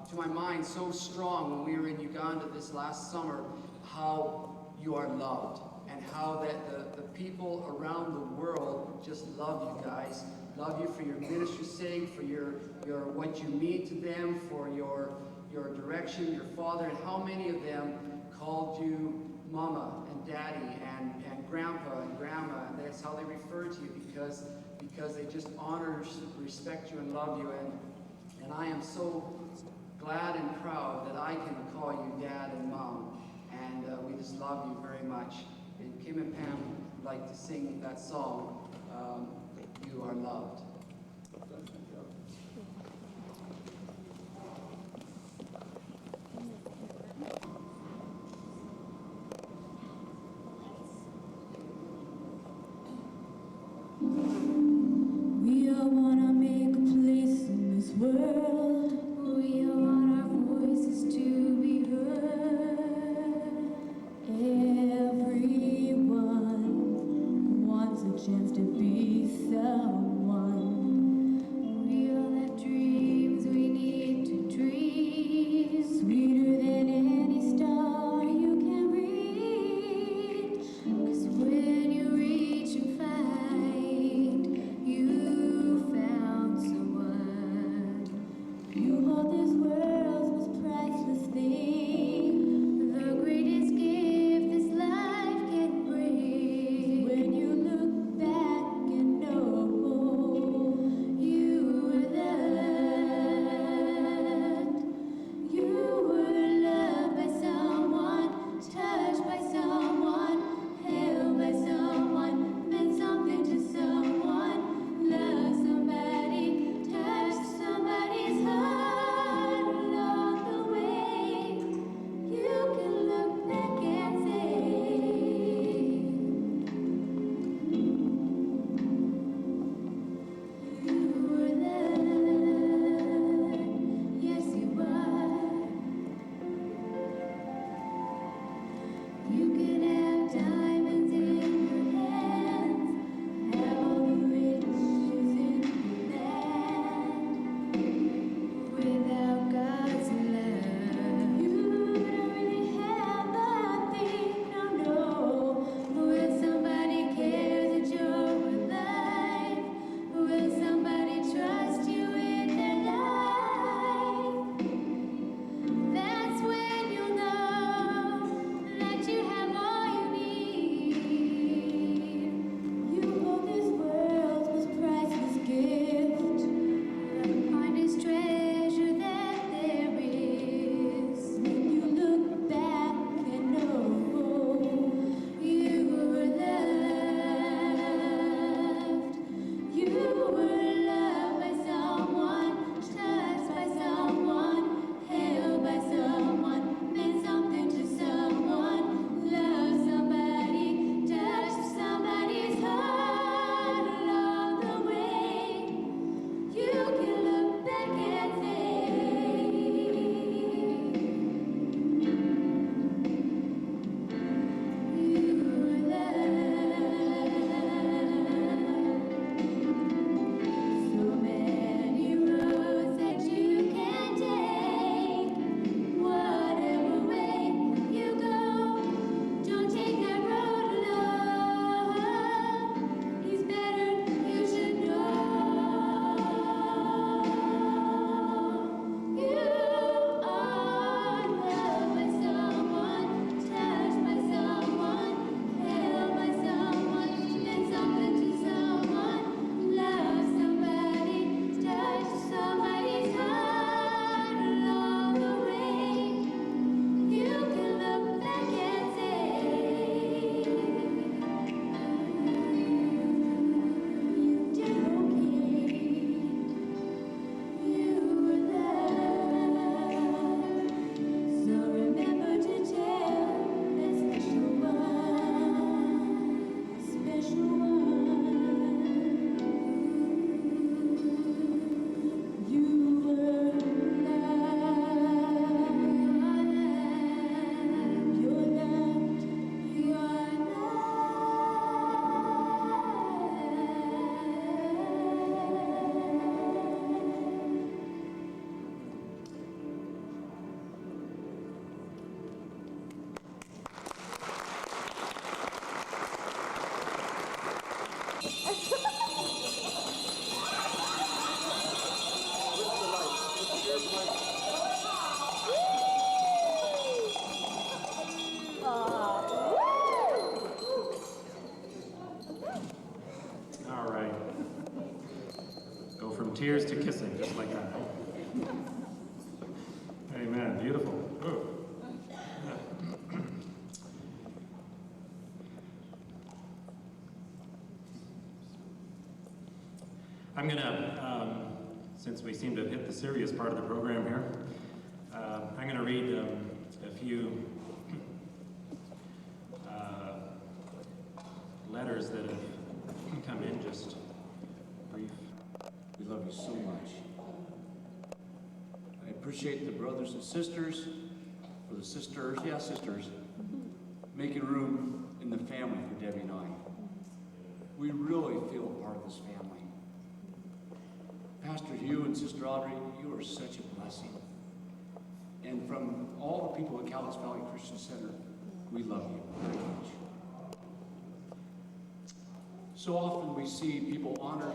to my mind so strong when we were in Uganda this last summer, how you are loved, and how that the people around the world just love you guys. Love you for your ministry's sake, for your what you mean to them, for your direction, your father, and how many of them called you Mama and Daddy and Grandpa and Grandma, and that's how they refer to you, because they just honor, respect you, and love you. And I am so glad and proud that I can call you Dad and Mom, and we just love you very much. And Kim and Pam would like to sing that song, You Are Loved. We all wanna make a place in this world. We all want our voices to be heard. Everyone wants a chance to be someone. We all have dreams we need to dream. Sweeter than any star you can reach. 'Cause when you reach and find you found someone, you hold this world's most priceless thing, the greatest gift this life can bring. When you look back and know you were loved, you were loved by someone, touched by someone, held by someone, meant something to someone, loved somebody, touched somebody's heart, Cheers to kissing, just like that. Amen. Beautiful. Ooh. Yeah. I'm gonna, since we seem to have hit the serious part of the program here, I'm gonna read a few letters that have come in, just brief. We love you so much. I appreciate the brothers and sisters, or the sisters, yeah, sisters, making room in the family for Debbie and I. We really feel a part of this family. Pastor Hugh and Sister Audrey, you are such a blessing. And from all the people at Cowles Valley Christian Center, we love you very much. So often we see people honored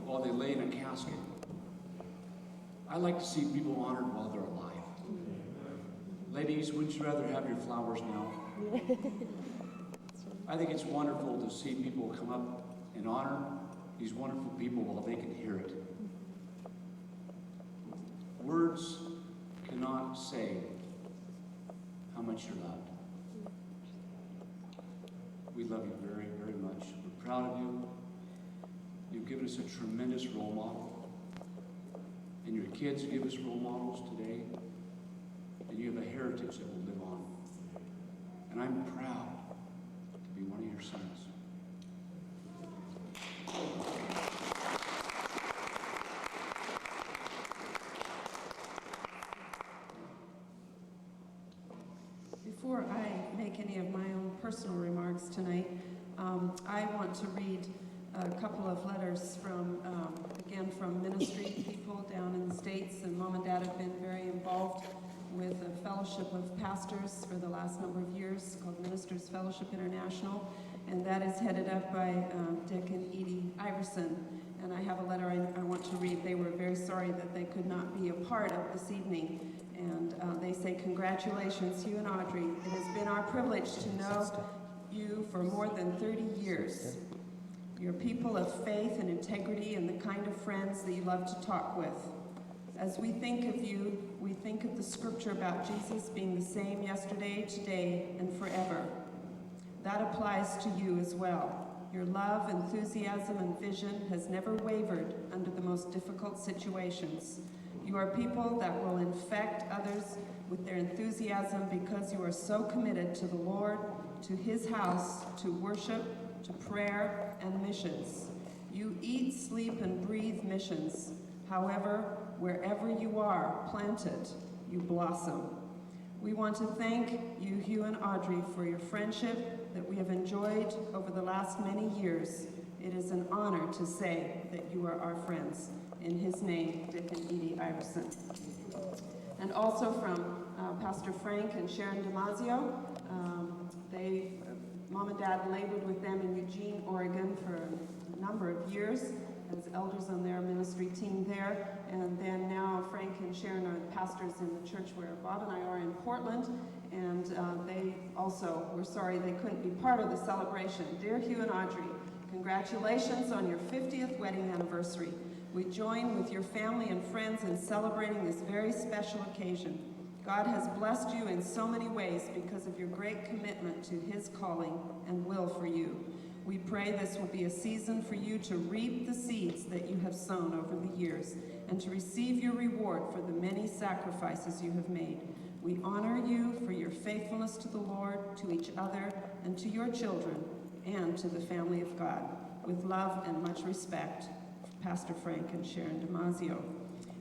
while they lay in a casket. I like to see people honored while they're alive. Ladies, wouldn't you rather have your flowers now? I think it's wonderful to see people come up and honor these wonderful people while they can hear it. Words cannot say how much you're loved. We love you very, very much. We're proud of you. You've given us a tremendous role model. And your kids give us role models today. And you have a heritage that will live on. And I'm proud to be one of your sons. Before I make any of my own personal remarks tonight, I want to read a couple of letters from, again, from ministry people down in the States, and Mom and Dad have been very involved with a fellowship of pastors for the last number of years called Ministers Fellowship International, and that is headed up by Dick and Edie Iverson. And I have a letter I want to read. They were very sorry that they could not be a part of this evening. And they say, congratulations, Hugh and Audrey. It has been our privilege to know you for more than 30 years. You're people of faith and integrity and the kind of friends that you love to talk with. As we think of you, we think of the scripture about Jesus being the same yesterday, today, and forever. That applies to you as well. Your love, enthusiasm, and vision has never wavered under the most difficult situations. You are people that will infect others with their enthusiasm because you are so committed to the Lord, to His house, to worship, to prayer, and missions. You eat, sleep, and breathe missions. However, wherever you are planted, you blossom. We want to thank you, Hugh and Audrey, for your friendship that we have enjoyed over the last many years. It is an honor to say that you are our friends. In His name, Dick and Edie Iverson. And also from Pastor Frank and Sharon Damasio. Mom and Dad labored with them in Eugene, Oregon for a number of years as elders on their ministry team there. And then now Frank and Sharon are the pastors in the church where Bob and I are in Portland. And they also were sorry they couldn't be part of the celebration. Dear Hugh and Audrey, congratulations on your 50th wedding anniversary. We join with your family and friends in celebrating this very special occasion. God has blessed you in so many ways because of your great commitment to His calling and will for you. We pray this will be a season for you to reap the seeds that you have sown over the years and to receive your reward for the many sacrifices you have made. We honor you for your faithfulness to the Lord, to each other, and to your children, and to the family of God. With love and much respect, Pastor Frank and Sharon Damasio.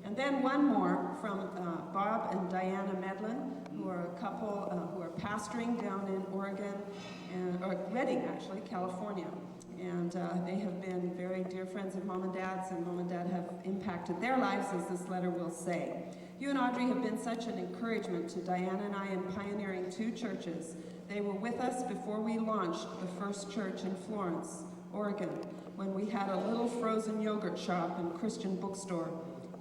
And then one more from Bob and Diana Medlin, who are a couple who are pastoring down in Oregon, or Redding actually, California. And they have been very dear friends of Mom and Dad's, and Mom and Dad have impacted their lives, as this letter will say. You and Audrey have been such an encouragement to Diana and I in pioneering 2 churches. They were with us before we launched the first church in Florence, Oregon, when we had a little frozen yogurt shop and Christian bookstore.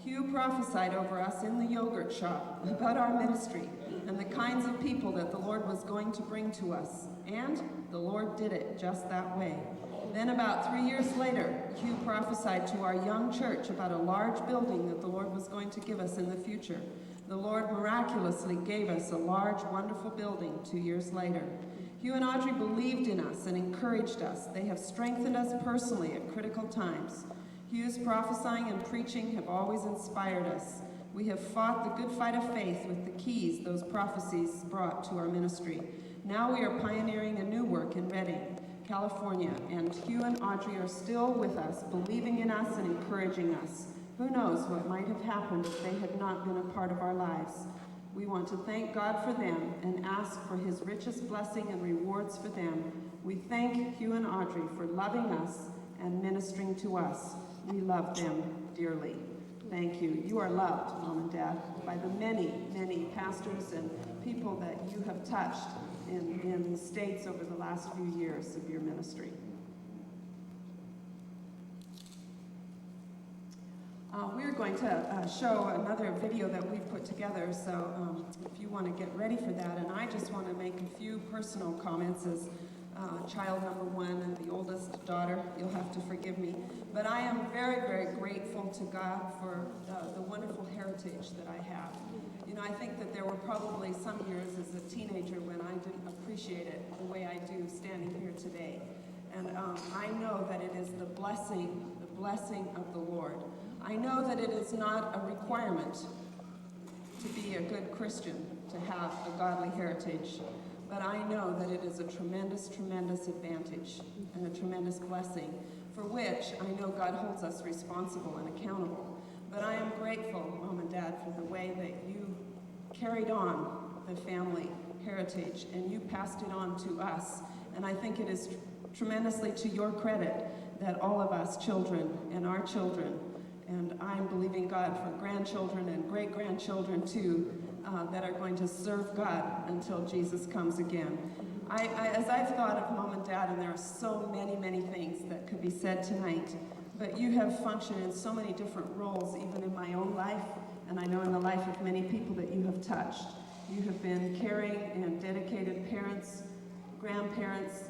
Hugh prophesied over us in the yogurt shop about our ministry and the kinds of people that the Lord was going to bring to us. And the Lord did it just that way. Then about 3 years later, Hugh prophesied to our young church about a large building that the Lord was going to give us in the future. The Lord miraculously gave us a large, wonderful building 2 years later. Hugh and Audrey believed in us and encouraged us. They have strengthened us personally at critical times. Hugh's prophesying and preaching have always inspired us. We have fought the good fight of faith with the keys those prophecies brought to our ministry. Now we are pioneering a new work in Redding, California, and Hugh and Audrey are still with us, believing in us and encouraging us. Who knows what might have happened if they had not been a part of our lives. We want to thank God for them and ask for his richest blessing and rewards for them. We thank Hugh and Audrey for loving us and ministering to us. We love them dearly. Thank you. You are loved, Mom and Dad, by the many, many pastors and people that you have touched in the States over the last few years of your ministry. We're going to show another video that we've put together, so if you want to get ready for that. And I just want to make a few personal comments as child number one and the oldest daughter. You'll have to forgive me. But I am very, very grateful to God for the wonderful heritage that I have. You know, I think that there were probably some years as a teenager when I didn't appreciate it the way I do standing here today. And I know that it is the blessing of the Lord. I know that it is not a requirement to be a good Christian, to have a godly heritage, but I know that it is a tremendous, tremendous advantage and a tremendous blessing for which I know God holds us responsible and accountable. But I am grateful, Mom and Dad, for the way that you carried on the family heritage and you passed it on to us. And I think it is tremendously to your credit that all of us children and our children, and I'm believing God for grandchildren and great-grandchildren too, that are going to serve God until Jesus comes again. As I've thought of Mom and Dad, and there are so many, many things that could be said tonight, but you have functioned in so many different roles, even in my own life, and I know in the life of many people that you have touched. You have been caring and dedicated parents, grandparents,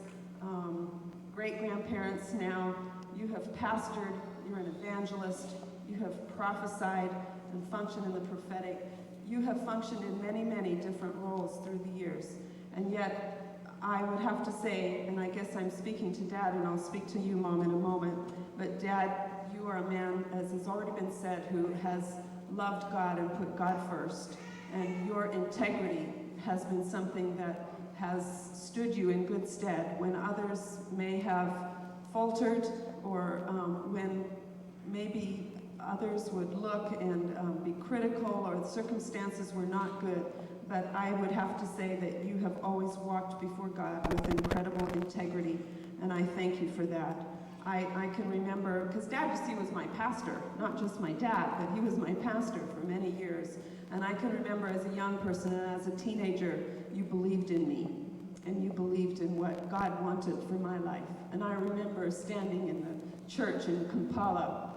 great-grandparents now. You have pastored, you're an evangelist, you have prophesied and functioned in the prophetic. You have functioned in many, many different roles through the years. And yet, I would have to say, and I guess I'm speaking to Dad, and I'll speak to you, Mom, in a moment, but Dad, you are a man, as has already been said, who has loved God and put God first. And your integrity has been something that has stood you in good stead when others may have faltered, or when maybe others would look and be critical, or the circumstances were not good. But I would have to say that you have always walked before God with incredible integrity, and I thank you for that. I can remember, because Dad, you see, was my pastor, not just my dad, but he was my pastor for many years. And I can remember as a young person and as a teenager, you believed in me, and you believed in what God wanted for my life. And I remember standing in the church in Kampala,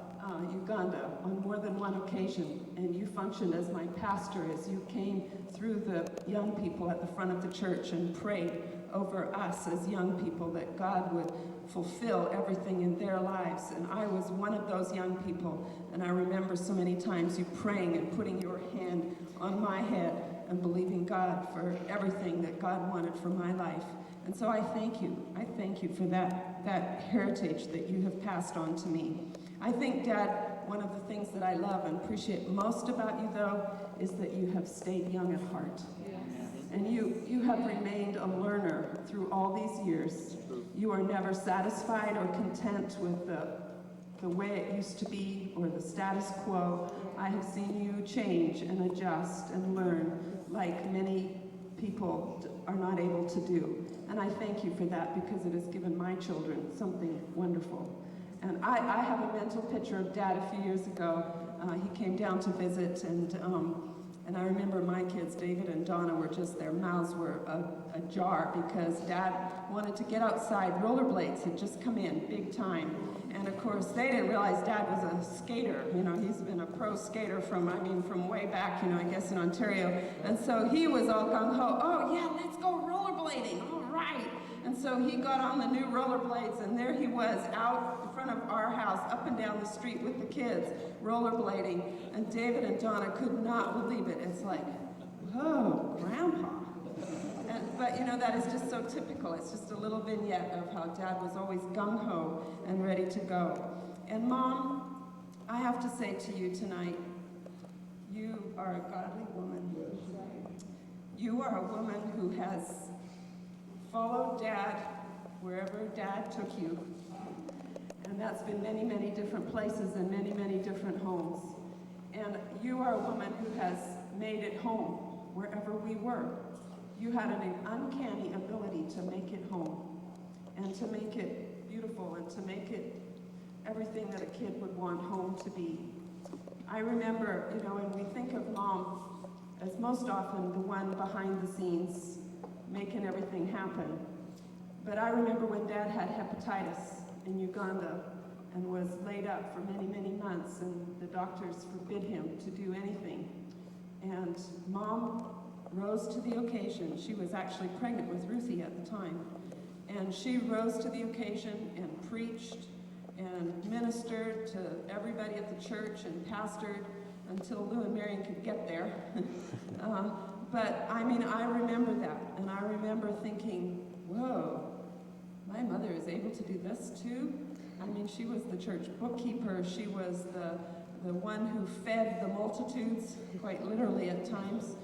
Uganda, on more than one occasion, and you functioned as my pastor as you came through the young people at the front of the church and prayed over us as young people that God would fulfill everything in their lives. And I was one of those young people, and I remember so many times you praying and putting your hand on my head and believing God for everything that God wanted for my life. And so I thank you. I thank you for that heritage that you have passed on to me. I think, Dad, one of the things that I love and appreciate most about you, though, is that you have stayed young at heart. And you have remained a learner through all these years. You are never satisfied or content with the way it used to be or the status quo. I have seen you change and adjust and learn like many people are not able to do. And I thank you for that, because it has given my children something wonderful. And I have a mental picture of Dad a few years ago. He came down to visit, and I remember my kids, David and Donna, were just, their mouths were ajar because Dad wanted to get outside. Rollerblades had just come in big time. And of course, they didn't realize Dad was a skater. You know, he's been a pro skater from way back, you know, I guess in Ontario. And so he was all gung-ho, oh yeah, let's go rollerblading, all right. And so he got on the new rollerblades, and there he was out in front of our house, up and down the street with the kids, rollerblading. And David and Donna could not believe it. It's like, whoa, Grandpa. But you know, that is just so typical. It's just a little vignette of how Dad was always gung-ho and ready to go. And Mom, I have to say to you tonight, you are a godly woman. You are a woman who has followed Dad wherever Dad took you. And that's been many, many different places and many, many different homes. And you are a woman who has made it home wherever we were. You had an uncanny ability to make it home and to make it beautiful and to make it everything that a kid would want home to be. I remember, you know, when we think of Mom as most often the one behind the scenes making everything happen. But I remember when Dad had hepatitis in Uganda and was laid up for many, many months, and the doctors forbid him to do anything. And Mom rose to the occasion. She was actually pregnant with Ruthie at the time. And she rose to the occasion and preached and ministered to everybody at the church and pastored until Lou and Marion could get there. But I mean, I remember that, and I remember thinking, whoa, my mother is able to do this too? I mean, she was the church bookkeeper. She was the one who fed the multitudes, quite literally at times.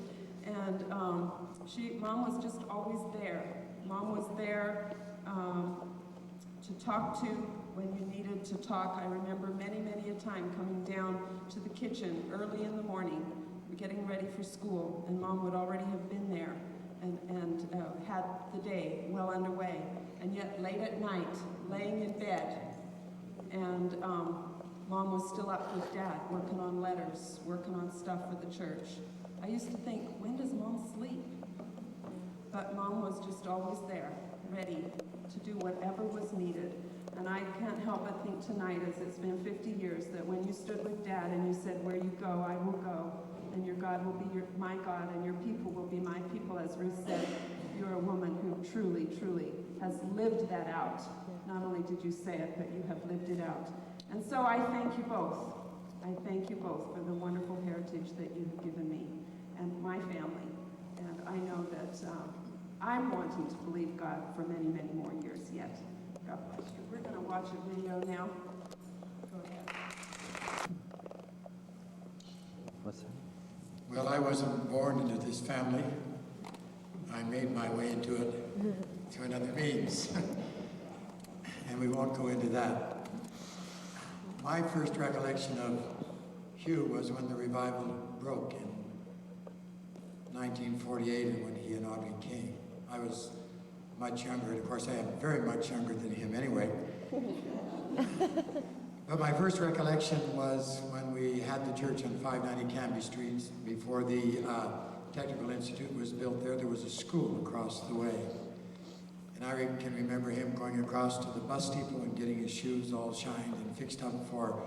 And Mom was just always there. Mom was there to talk to when you needed to talk. I remember many, many a time coming down to the kitchen early in the morning, getting ready for school, and Mom would already have been there and had the day well underway. And yet late at night, laying in bed, and Mom was still up with Dad, working on letters, working on stuff for the church. I used to think, when does Mom sleep? But Mom was just always there, ready to do whatever was needed. And I can't help but think tonight, as it's been 50 years, that when you stood with Dad and you said, where you go, I will go, and your God will be my God, and your people will be my people, as Ruth said, you're a woman who truly, truly has lived that out. Not only did you say it, but you have lived it out. And so I thank you both. I thank you both for the wonderful heritage that you've given me and my family. And I know that I'm wanting to believe God for many, many more years yet. God bless you. We're going to watch a video now. Go ahead. What's that? Well, I wasn't born into this family. I made my way into it through another means. And we won't go into that. My first recollection of Hugh was when the revival broke in 1948 and when he and Audrey came. I was much younger, and of course I am very much younger than him anyway. But my first recollection was when we had the church on 590 Canby Street. Before the Technical Institute was built there was a school across the way. And I can remember him going across to the bus depot and getting his shoes all shined and fixed up for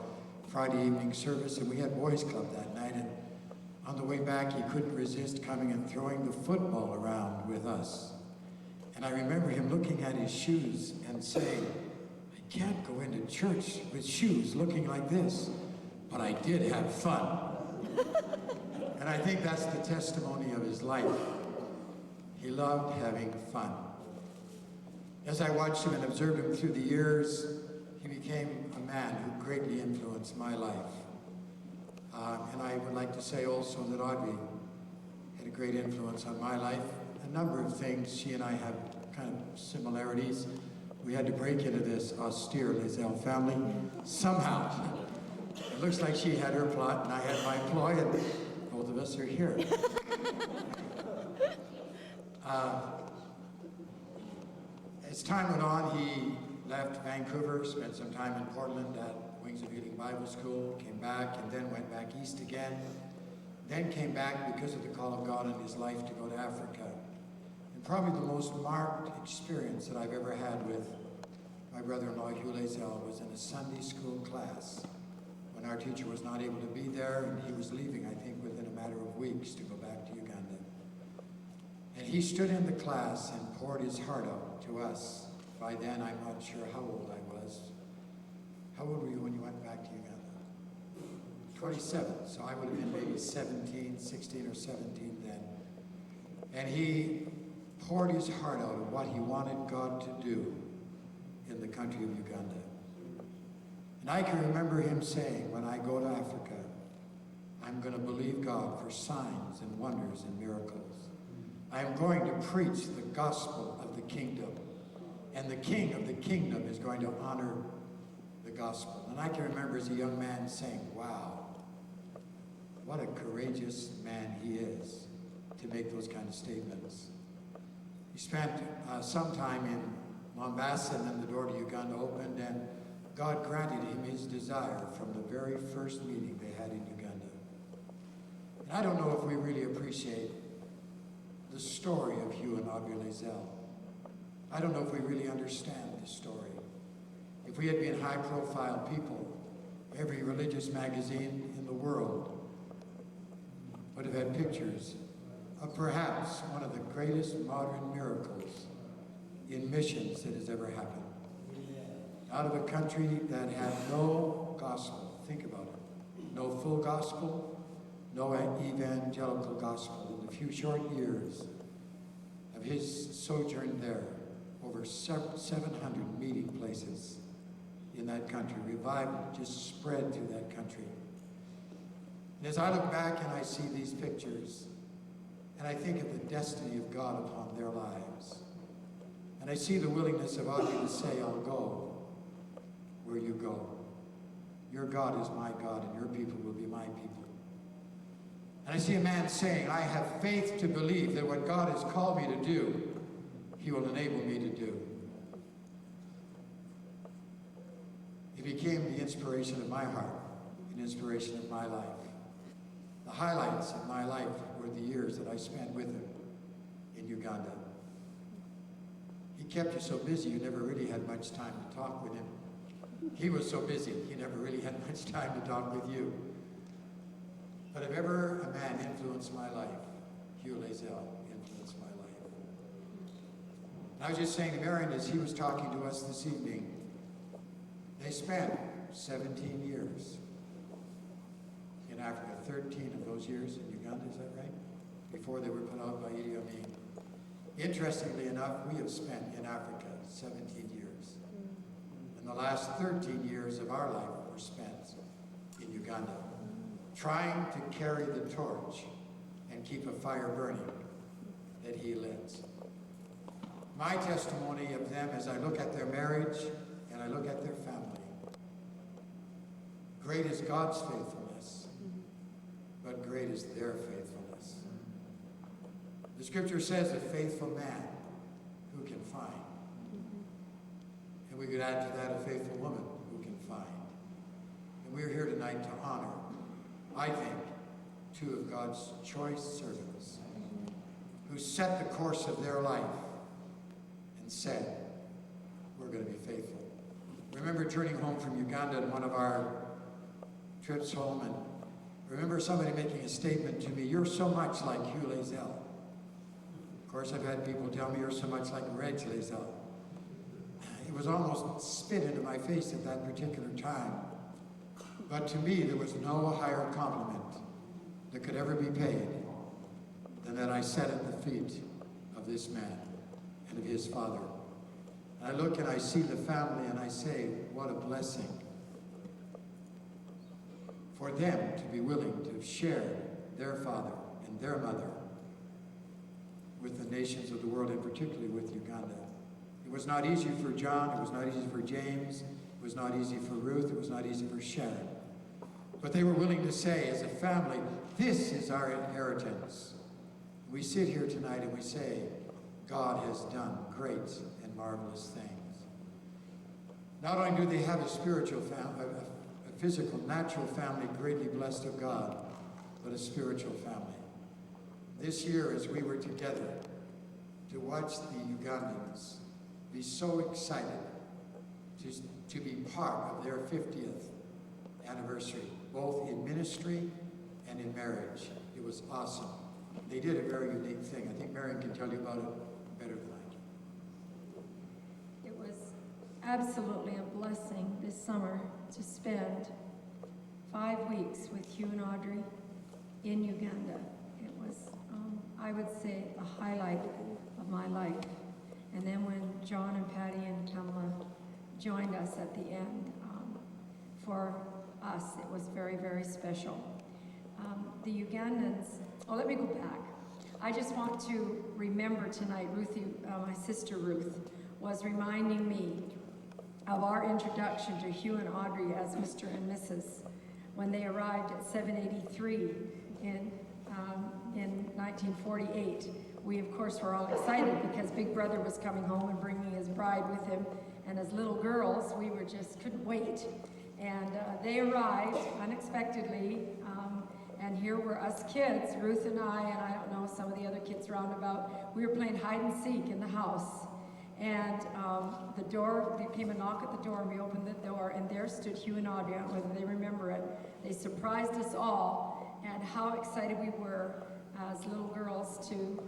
Friday evening service. And we had boys club that night, and on the way back he couldn't resist coming and throwing the football around with us. And I remember him looking at his shoes and saying, I can't go into church with shoes looking like this, but I did have fun. And I think that's the testimony of his life. He loved having fun. As I watched him and observed him through the years, he became a man who greatly influenced my life. And I would like to say also that Audrey had a great influence on my life. A number of things, she and I have kind of similarities. We had to break into this austere Lizelle family somehow. It looks like she had her plot and I had my ploy, and both of us are here. As time went on, he left Vancouver, spent some time in Portland at Wings of Healing Bible School, came back, and then went back east again. Then came back because of the call of God in his life to go to Africa. And probably the most marked experience that I've ever had with my brother-in-law Hugh was in a Sunday school class when our teacher was not able to be there, and he was leaving, I think, within a matter of weeks to go back to Uganda. And he stood in the class and poured his heart out to us. By then, I'm not sure how old I was. How old were you when you went back to Uganda? 27, so I would have been maybe 16 or 17 then. And he poured his heart out of what he wanted God to do in the country of Uganda. And I can remember him saying, when I go to Africa, I'm going to believe God for signs and wonders and miracles. I am going to preach the gospel of the kingdom. And the king of the kingdom is going to honor the gospel. And I can remember as a young man saying, wow, what a courageous man he is to make those kind of statements. He spent some time in Mombasa, and then the door to Uganda opened, and God granted him his desire from the very first meeting they had in Uganda. And I don't know if we really appreciate the story of Hugh and Audrey Lazelle. I don't know if we really understand this story. If we had been high-profile people, every religious magazine in the world would have had pictures of perhaps one of the greatest modern miracles in missions that has ever happened. Out of a country that had no gospel, think about it, no full gospel, no evangelical gospel. In the few short years of his sojourn there, over 700 meeting places in that country. Revival just spread through that country. And as I look back and I see these pictures, and I think of the destiny of God upon their lives, and I see the willingness of Audrey to say, I'll go where you go. Your God is my God, and your people will be my people. And I see a man saying, I have faith to believe that what God has called me to do, he will enable me to do. It became the inspiration of my heart, an inspiration of my life. The highlights of my life were the years that I spent with him in Uganda. He kept you so busy, you never really had much time to talk with him. He was so busy, you never really had much time to talk with you. But if ever a man influenced my life, Hugh Lazelle influenced my life. And I was just saying to Marion as he was talking to us this evening, they spent 17 years in Africa, 13 of those years in Uganda, is that right? Before they were put out by Idi Amin. Interestingly enough, we have spent in Africa 17 years. And the last 13 years of our life were spent in Uganda, trying to carry the torch and keep a fire burning that he lit. My testimony of them as I look at their marriage and I look at their family, great is God's faithfulness, but great is their faithfulness. The scripture says a faithful man who can find. And we could add to that a faithful woman who can find. And we're here tonight to honor, I think, two of God's choice servants who set the course of their life and said, we're going to be faithful. I remember turning home from Uganda on one of our trips home, and I remember somebody making a statement to me, you're so much like Hugh Lazelle. Of course, I've had people tell me you're so much like Reg Lazelle. It was almost spit into my face at that particular time. But to me, there was no higher compliment that could ever be paid than that I sat at the feet of this man and of his father. And I look and I see the family and I say, what a blessing for them to be willing to share their father and their mother with the nations of the world, and particularly with Uganda. It was not easy for John, it was not easy for James, it was not easy for Ruth, it was not easy for Sharon. But they were willing to say, as a family, this is our inheritance. We sit here tonight and we say, God has done great and marvelous things. Not only do they have a spiritual family, a physical, natural family greatly blessed of God, but a spiritual family. This year, as we were together to watch the Ugandans be so excited to be part of their 50th anniversary, both in ministry and in marriage. It was awesome. They did a very unique thing. I think Marion can tell you about it better than I can. It was absolutely a blessing this summer to spend 5 weeks with Hugh and Audrey in Uganda. It was, I would say, a highlight of my life. And then when John and Patty and Kamala joined us at the end, for us, it was very, very special. The Ugandans, let me go back. I just want to remember tonight, Ruthie, my sister Ruth, was reminding me of our introduction to Hugh and Audrey as Mr. and Mrs. when they arrived at 783 in 1948. We, of course, were all excited because Big Brother was coming home and bringing his bride with him. And as little girls, we were just couldn't wait. And they arrived unexpectedly. And here were us kids, Ruth and I don't know, some of the other kids roundabout. We were playing hide and seek in the house. And the door, there came a knock at the door, and we opened the door, and there stood Hugh and Audrey. I don't know whether they remember it. They surprised us all, and how excited we were as little girls to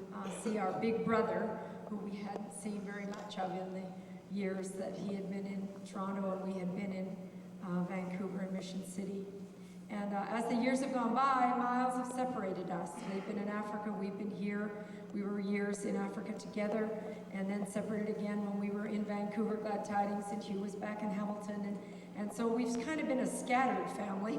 see our big brother, who we hadn't seen very much of in the years that he had been in Toronto and we had been in Vancouver and Mission City. And as the years have gone by, miles have separated us. They've been in Africa, we've been here. We were years in Africa together, and then separated again when we were in Vancouver, Glad Tidings, and Hugh was back in Hamilton. And so we've kind of been a scattered family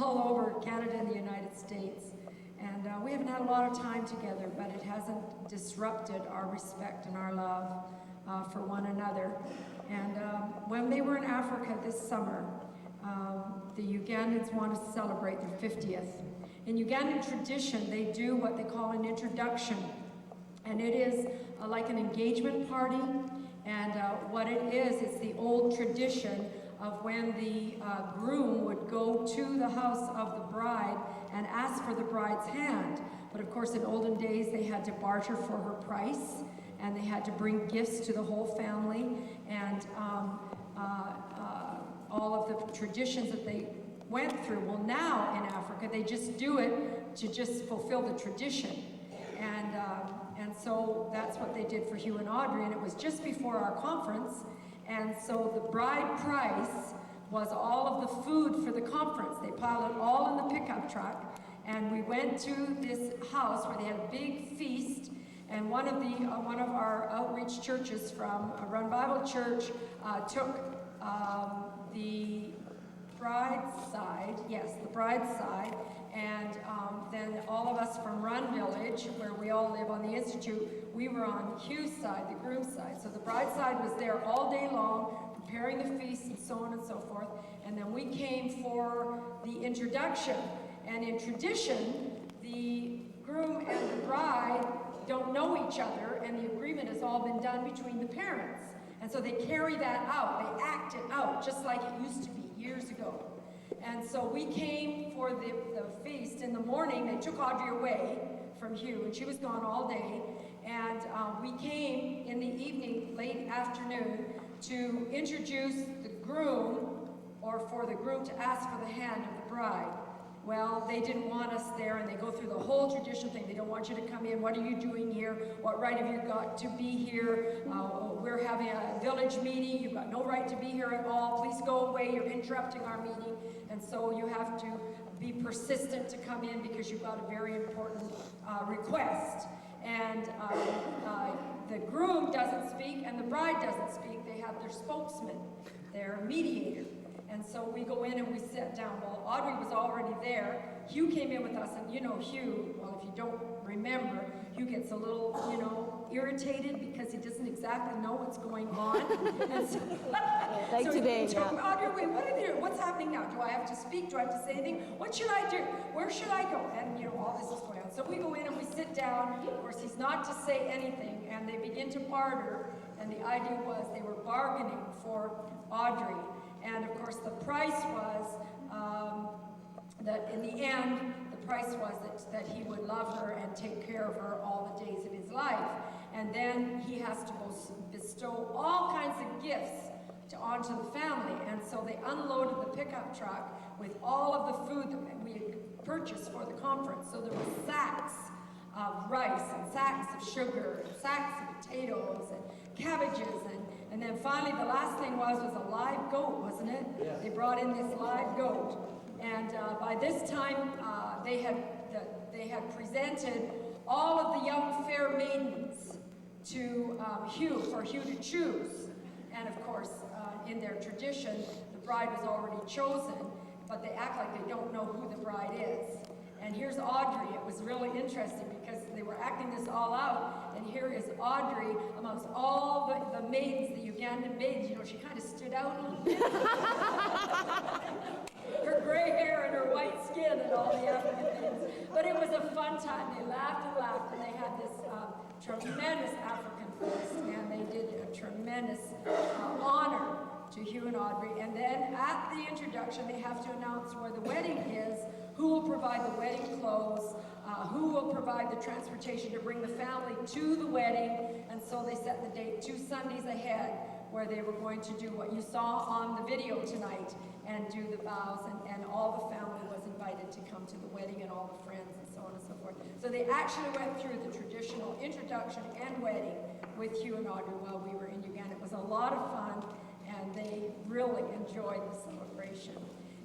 all over Canada and the United States. And we haven't had a lot of time together, but it hasn't disrupted our respect and our love for one another. And when they were in Africa this summer, the Ugandans want to celebrate their 50th. In Ugandan tradition, they do what they call an introduction. And it is like an engagement party. And what it is, it's the old tradition of when the groom would go to the house of the bride and ask for the bride's hand. But of course, in olden days, they had to barter for her price, and they had to bring gifts to the whole family. And all of the traditions that they went through. Well, now in Africa, they just do it to just fulfill the tradition. And so that's what they did for Hugh and Audrey, and it was just before our conference. And so the bride price was all of the food for the conference. They piled it all in the pickup truck, and we went to this house where they had a big feast. And one of our outreach churches from Run Bible Church took the bride's side, and then all of us from Run Village, where we all live on the Institute, we were on Hugh's side, the groom's side. So the bride's side was there all day long, preparing the feast and so on and so forth. And then we came for the introduction. And in tradition, the groom and the bride don't know each other, and the agreement has all been done between the parents. And so they carry that out, they act it out, just like it used to be years ago. And so we came for the feast in the morning. They took Audrey away from Hugh, and she was gone all day. And we came in the evening, late afternoon, to introduce the groom, or for the groom to ask for the hand of the bride. Well, they didn't want us there, and they go through the whole tradition thing. They don't want you to come in. What are you doing here? What right have you got to be here? We're having a village meeting. You've got no right to be here at all. Please go away. You're interrupting our meeting. And so you have to be persistent to come in because you've got a very important request. And the groom doesn't speak, and the bride doesn't speak. They have their spokesman, their mediator. And so we go in and we sit down. Well, Audrey was already there. Hugh came in with us, and you know Hugh, well, if you don't remember, Hugh gets a little, irritated because he doesn't exactly know what's going on. And so, like today, he told Audrey, wait, what's happening now? Do I have to speak? Do I have to say anything? What should I do? Where should I go? And, all this is going on. So we go in and we sit down. Of course, he's not to say anything, and they begin to barter. And the idea was they were bargaining for Audrey. And of course, the price was that in the end, the price was that he would love her and take care of her all the days of his life. And then he has to bestow all kinds of gifts onto the family. And so they unloaded the pickup truck with all of the food that we had purchased for the conference. So there were sacks of rice and sacks of sugar and sacks of potatoes and cabbages, and then finally the last thing was a live goat, wasn't it? Yeah. They brought in this live goat, and by this time they had presented all of the young fair maidens to Hugh, for Hugh to choose. And of course, in their tradition, the bride was already chosen, but they act like they don't know who the bride is. And here's Audrey. It was really interesting because they were acting this all out, and here is Audrey amongst all the maidens, the Ugandan maidens. You know, she kind of stood out a little bit. Her gray hair and her white skin and all the African things. But it was a fun time. They laughed and laughed, and they had this tremendous African feast, and they did a tremendous honor to Hugh and Audrey. And then at the introduction, they have to announce where the wedding is, who will provide the wedding clothes, who will provide the transportation to bring the family to the wedding. And so they set the date 2 Sundays ahead, where they were going to do what you saw on the video tonight and do the vows, and all the family was invited to come to the wedding, and all the friends and so on and so forth. So they actually went through the traditional introduction and wedding with Hugh and Audrey while we were in Uganda. It was a lot of fun, and they really enjoyed the celebration.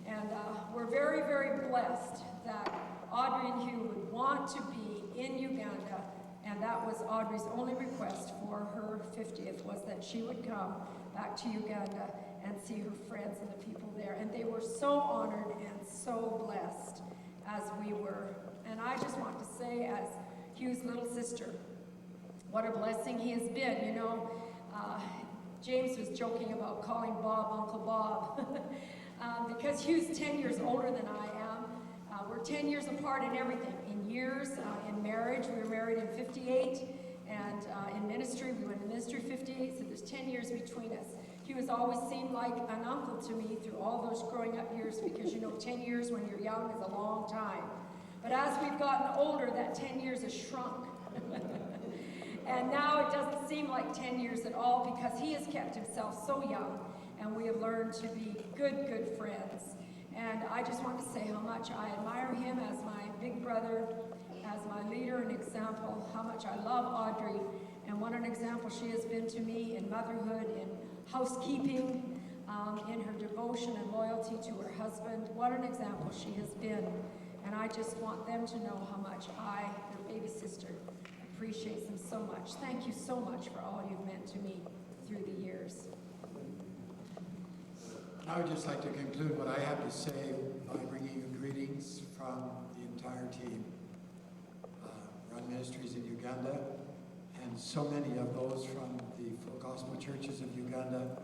And we're very, very blessed that Audrey and Hugh would want to be in Uganda, and that was Audrey's only request for her 50th, was that she would come back to Uganda and see her friends and the people there. And they were so honored and so blessed as we were. And I just want to say, as Hugh's little sister, what a blessing he has been. You know, James was joking about calling Bob Uncle Bob. Because Hugh's 10 years older than I am. We're 10 years apart in everything. In years, in marriage, we were married in 58, and in ministry, we went to ministry 58, so there's 10 years between us. Hugh has always seemed like an uncle to me through all those growing up years, because you know 10 years when you're young is a long time. But as we've gotten older, that 10 years has shrunk. And now it doesn't seem like 10 years at all, because he has kept himself so young, and we have learned to be good friends. And I just want to say how much I admire him as my big brother, as my leader and example, how much I love Audrey, and what an example she has been to me in motherhood, in housekeeping, in her devotion and loyalty to her husband. What an example she has been. And I just want them to know how much I, their baby sister, appreciates them so much. Thank you so much for all you've meant to me through the years. I would just like to conclude what I have to say by bringing you greetings from the entire team. Run Ministries in Uganda, and so many of those from the Full Gospel Churches of Uganda.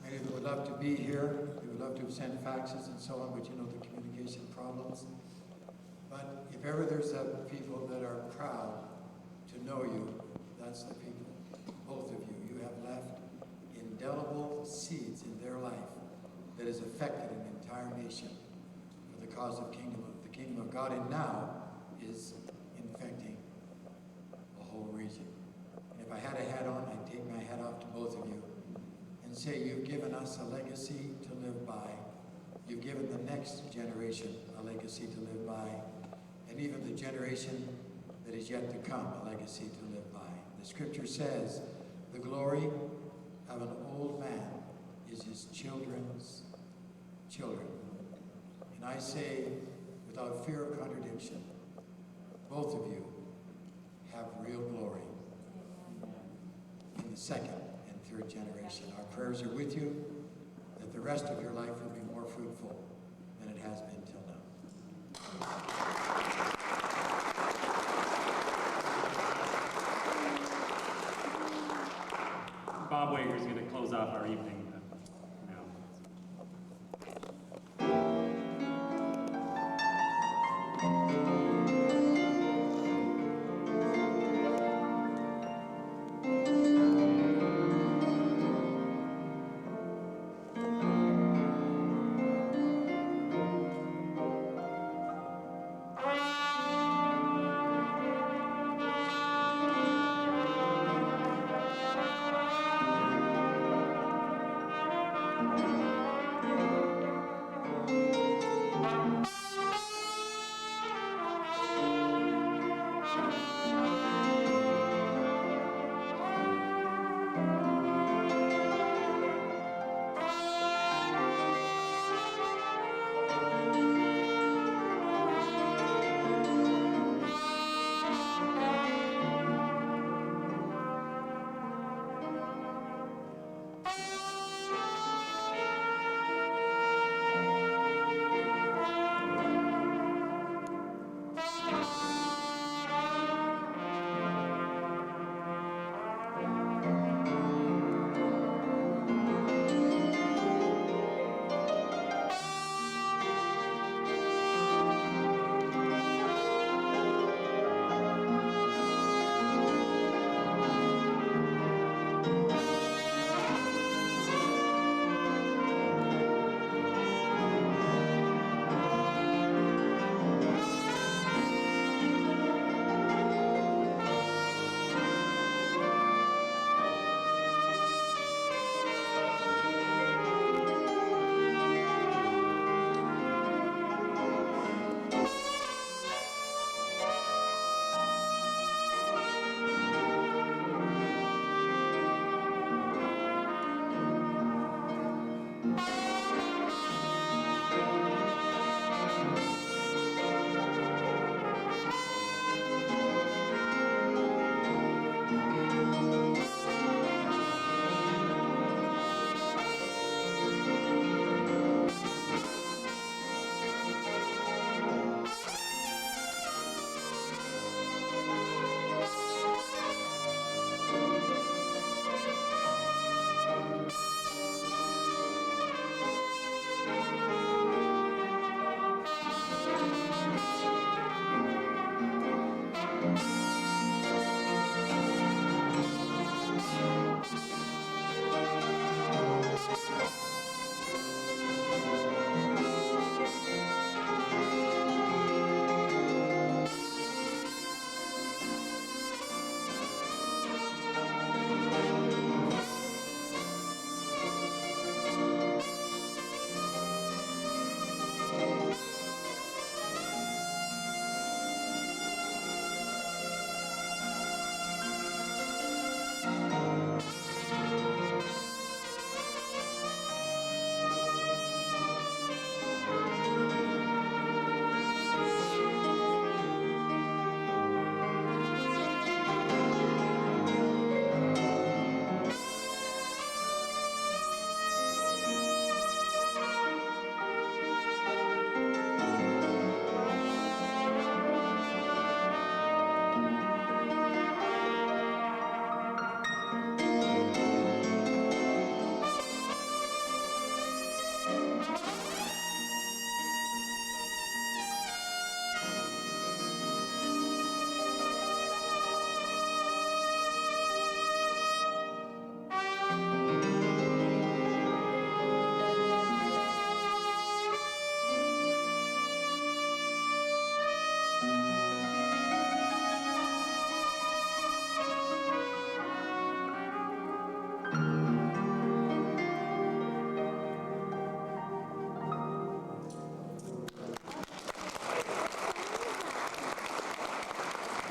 Many that would love to be here. They would love to have sent faxes and so on, but you know the communication problems. But if ever there's a people that are proud to know you, that's the people. Both of you. You have left indelible seeds in their life that has affected an entire nation for the cause of the kingdom of God, and now is infecting the whole region. And if I had a hat on, I'd take my hat off to both of you and say, you've given us a legacy to live by. You've given the next generation a legacy to live by, and even the generation that is yet to come, a legacy to live by. The scripture says, the glory of an old man is his children's children. And I say, without fear of contradiction, both of you have real glory in the second and third generation. Our prayers are with you, that the rest of your life will be more fruitful than it has been till now. Bob Wager is going to close off our evening.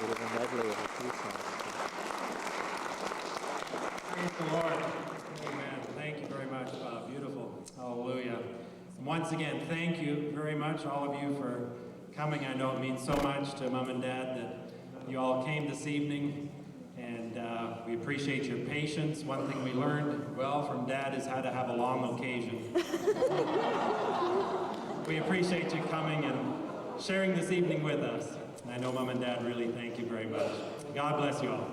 bit of a medley of a few songs. Praise the Lord. Amen. Thank you very much, Bob. Beautiful. Hallelujah. And once again, thank you very much, all of you, for coming. I know it means so much to Mom and Dad that you all came this evening, and we appreciate your patience. One thing we learned well from Dad is how to have a long occasion. We appreciate you coming and sharing this evening with us. And I know Mom and Dad really thank you very much. God bless you all.